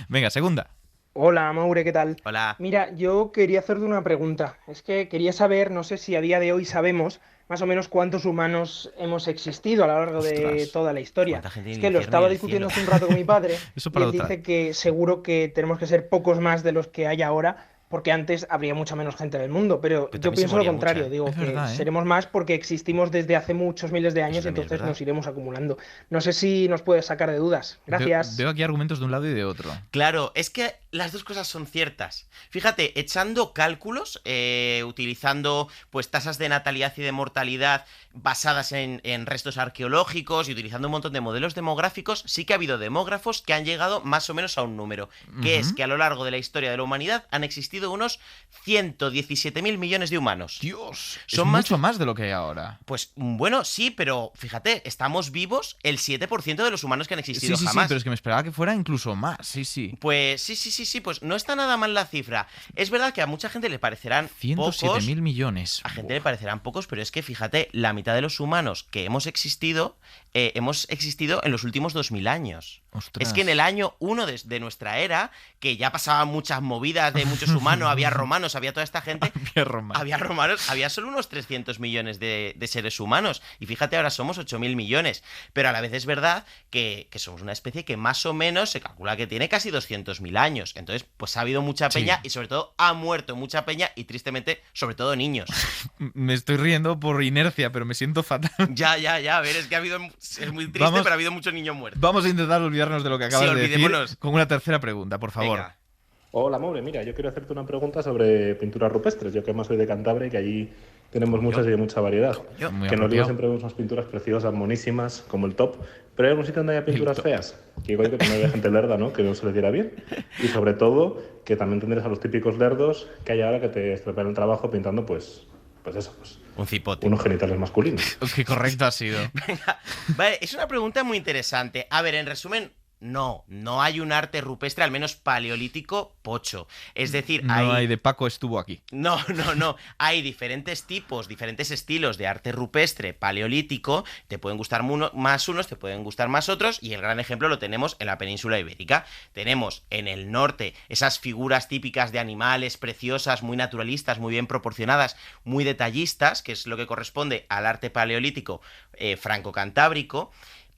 Venga, segunda. Hola, Maure, ¿qué tal? Hola. Mira, yo quería hacerte una pregunta. Es que quería saber, no sé si a día de hoy sabemos más o menos cuántos humanos hemos existido a lo largo de toda la historia. ¿Cuánta gente en Es el que lo infierno y estaba el discutiendo cielo? hace un rato con mi padre Eso y para él otra. dice que seguro que tenemos que ser pocos más de los que hay ahora, porque antes habría mucha menos gente en el mundo. Pero yo también se pienso lo moría contrario, mucha, ¿eh? digo Es que verdad, ¿eh? seremos más porque existimos desde hace muchos miles de años y también es entonces verdad. nos iremos acumulando. No sé si nos puedes sacar de dudas. Gracias. Veo aquí argumentos de un lado y de otro. Claro, es que las dos cosas son ciertas. Fíjate, echando cálculos, utilizando pues tasas de natalidad y de mortalidad basadas en restos arqueológicos y utilizando un montón de modelos demográficos, sí que ha habido demógrafos que han llegado más o menos a un número, que es que a lo largo de la historia de la humanidad han existido unos 117.000 millones de humanos. Dios, Son es más- mucho más de lo que hay ahora. Pues bueno, sí, pero fíjate, estamos vivos el 7% de los humanos que han existido Sí, jamás. pero es que me esperaba que fuera incluso más, sí. Pues sí, pues no está nada mal la cifra. Es verdad que a mucha gente le parecerán 107.000 pocos. millones. A gente le parecerán pocos, pero es que fíjate, la mitad de los humanos que hemos existido en los últimos 2000 años. Ostras. Es que en el año 1 de nuestra era, que ya pasaban muchas movidas de muchos humanos, había romanos, había toda esta gente. Había romanos, había solo unos 300 millones de seres humanos. Y fíjate, ahora somos 8.000 millones. Pero a la vez es verdad que somos una especie que más o menos se calcula que tiene casi 200.000 años. Entonces, pues ha habido mucha peña y sobre todo ha muerto mucha peña y tristemente, sobre todo niños. Me estoy riendo por inercia, pero me siento fatal. Ya, a ver, es que ha habido. Es muy triste, pero ha habido muchos niños muertos. Vamos a intentar olvidarnos de lo que acabas de decir olvidémonos. con una tercera pregunta, por favor. Venga. Hola, Maure. Mira, yo quiero hacerte una pregunta sobre pinturas rupestres. Yo que más soy de Cantabria y que allí tenemos muchas y de mucha variedad. Muy Que en los apropiado. libros siempre vemos unas pinturas preciosas, monísimas, como el top. Pero hay algún sitio donde haya pinturas feas. Que digo yo que no haya gente lerda, ¿no? Que no se les diera bien. Y sobre todo, que también tendrás a los típicos lerdos que hay ahora que te estropean el trabajo pintando, pues eso, pues un cipote. Unos genitales masculinos. Qué correcto ha sido. Vale, es una pregunta muy interesante. A ver, en resumen, no hay un arte rupestre, al menos paleolítico, pocho. Es decir, No hay de Paco estuvo aquí. No. Hay diferentes tipos, diferentes estilos de arte rupestre paleolítico. Te pueden gustar más unos, te pueden gustar más otros. Y el gran ejemplo lo tenemos en la península ibérica. Tenemos en el norte esas figuras típicas de animales preciosas, muy naturalistas, muy bien proporcionadas, muy detallistas, que es lo que corresponde al arte paleolítico franco-cantábrico.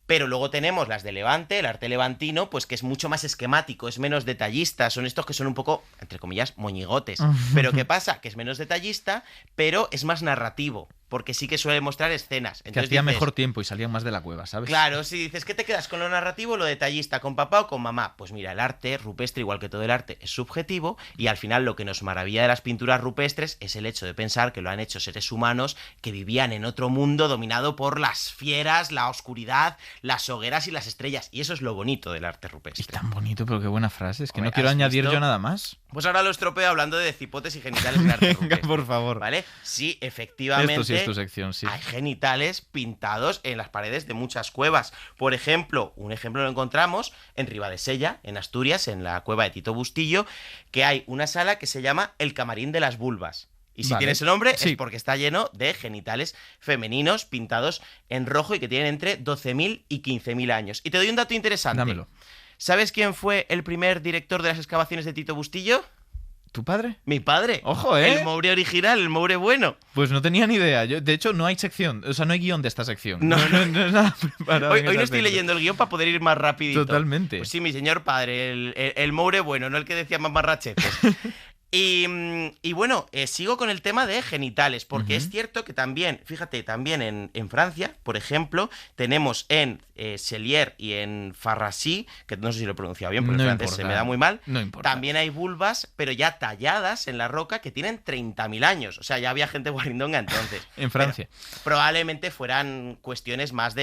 Pero luego tenemos las de Levante, el arte levantino, pues que es mucho más esquemático, es menos detallista, son estos que son un poco, entre comillas, moñigotes. Pero ¿qué pasa? Que es menos detallista, pero es más narrativo, porque sí que suele mostrar escenas. Que Entonces hacía dices, mejor tiempo y salían más de la cueva, ¿sabes? claro, si dices, ¿qué te quedas con lo narrativo o lo detallista, con papá o con mamá? Pues mira, el arte rupestre, igual que todo el arte, es subjetivo y al final lo que nos maravilla de las pinturas rupestres es el hecho de pensar que lo han hecho seres humanos que vivían en otro mundo dominado por las fieras, la oscuridad, las hogueras y las estrellas. Y eso es lo bonito del arte rupestre. Tan bonito, pero qué buena frase. Es que Hombre, no quiero ¿has añadir visto? yo nada más. Pues ahora lo estropeo hablando de cipotes y genitales en arte rupestre. Venga, por favor. ¿Vale? Sí, efectivamente. Esto sí es tu sección, sí. Hay genitales pintados en las paredes de muchas cuevas. Por ejemplo, un ejemplo lo encontramos en Ribadesella, en Asturias, en la cueva de Tito Bustillo, que hay una sala que se llama el Camarín de las Vulvas. Y si Vale. tiene ese nombre Sí. es porque está lleno de genitales femeninos pintados en rojo y que tienen entre 12.000 y 15.000 años. Y te doy un dato interesante. Dámelo. ¿Sabes quién fue el primer director de las excavaciones de Tito Bustillo? ¿Tu padre? Mi padre. Ojo, ¿eh? El Moure original, el Moure bueno. Pues no tenía ni idea. De hecho, no hay sección. O sea, no hay guión de esta sección. No. es nada preparado Hoy en no ese estoy aspecto. leyendo el guión para poder ir más rapidito. Totalmente. Pues sí, mi señor padre, el Moure bueno, no el que decía más mamarrachetes. Y bueno, sigo con el tema de genitales, porque es cierto que también, fíjate, también en Francia, por ejemplo, tenemos en Cellier y en Farrasí, que no sé si lo he pronunciado bien, porque No el francés importa. se me da muy mal, No importa. también hay vulvas, pero ya talladas en la roca, que tienen 30.000 años. O sea, ya había gente guarindonga entonces. En Francia. Pero probablemente fueran cuestiones más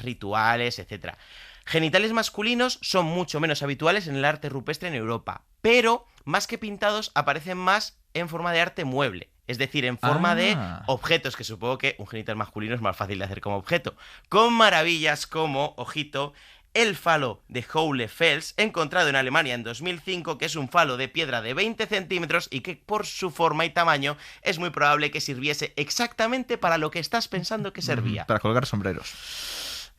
rituales, etcétera. Genitales masculinos son mucho menos habituales en el arte rupestre en Europa, pero más que pintados aparecen más en forma de arte mueble, es decir, en forma de objetos, que supongo que un genital masculino es más fácil de hacer como objeto, con maravillas como, ojito, el falo de Hohlefels, encontrado en Alemania en 2005, que es un falo de piedra de 20 centímetros y que por su forma y tamaño es muy probable que sirviese exactamente para lo que estás pensando que servía. Para colgar sombreros.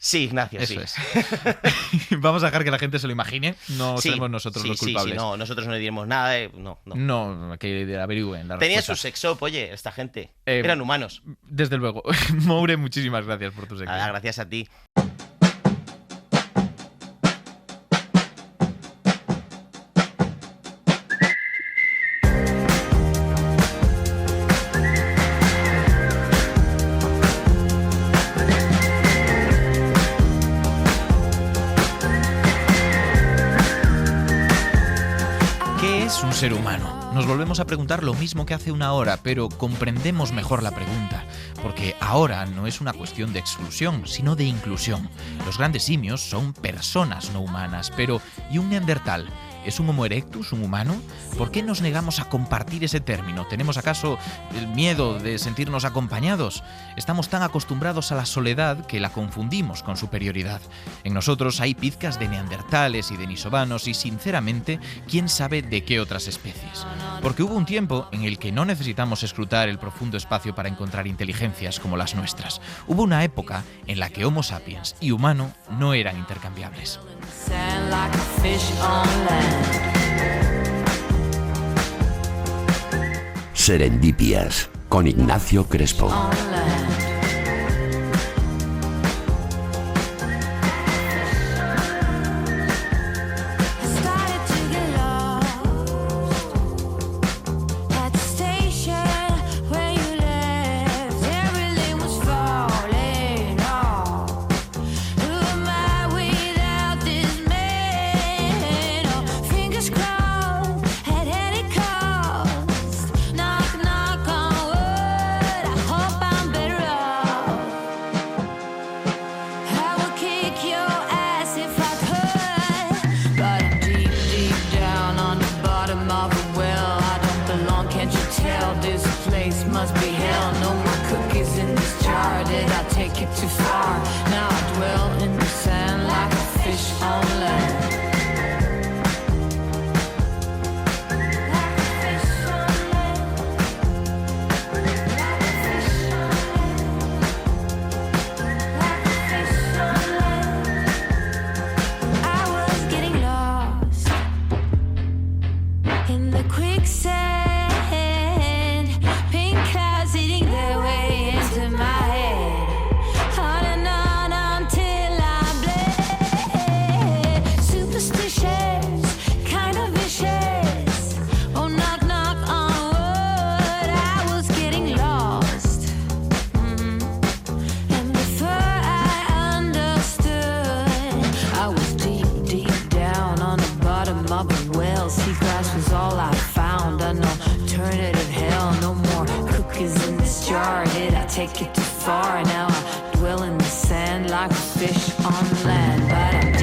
Sí, Ignacio, Eso sí. Es. Vamos a dejar que la gente se lo imagine. No somos nosotros los culpables. Sí, no, nosotros no le diremos nada. No, que averigüen la Tenía respuesta. su sex shop, oye, esta gente. Eran humanos. Desde luego. Moure, muchísimas gracias por tu sección. Nada, gracias a ti. Un ser humano. Nos volvemos a preguntar lo mismo que hace una hora, pero comprendemos mejor la pregunta, porque ahora no es una cuestión de exclusión, sino de inclusión. Los grandes simios son personas no humanas, pero ¿y un neandertal? ¿Es un Homo erectus, un humano? ¿Por qué nos negamos a compartir ese término? ¿Tenemos acaso el miedo de sentirnos acompañados? Estamos tan acostumbrados a la soledad que la confundimos con superioridad. En nosotros hay pizcas de neandertales y denisovanos y, sinceramente, quién sabe de qué otras especies. Porque hubo un tiempo en el que no necesitamos escrutar el profundo espacio para encontrar inteligencias como las nuestras. Hubo una época en la que Homo sapiens y humano no eran intercambiables. Serendipias, con Ignacio Crespo. Take it too far, now I dwell in the sand like a fish on land, but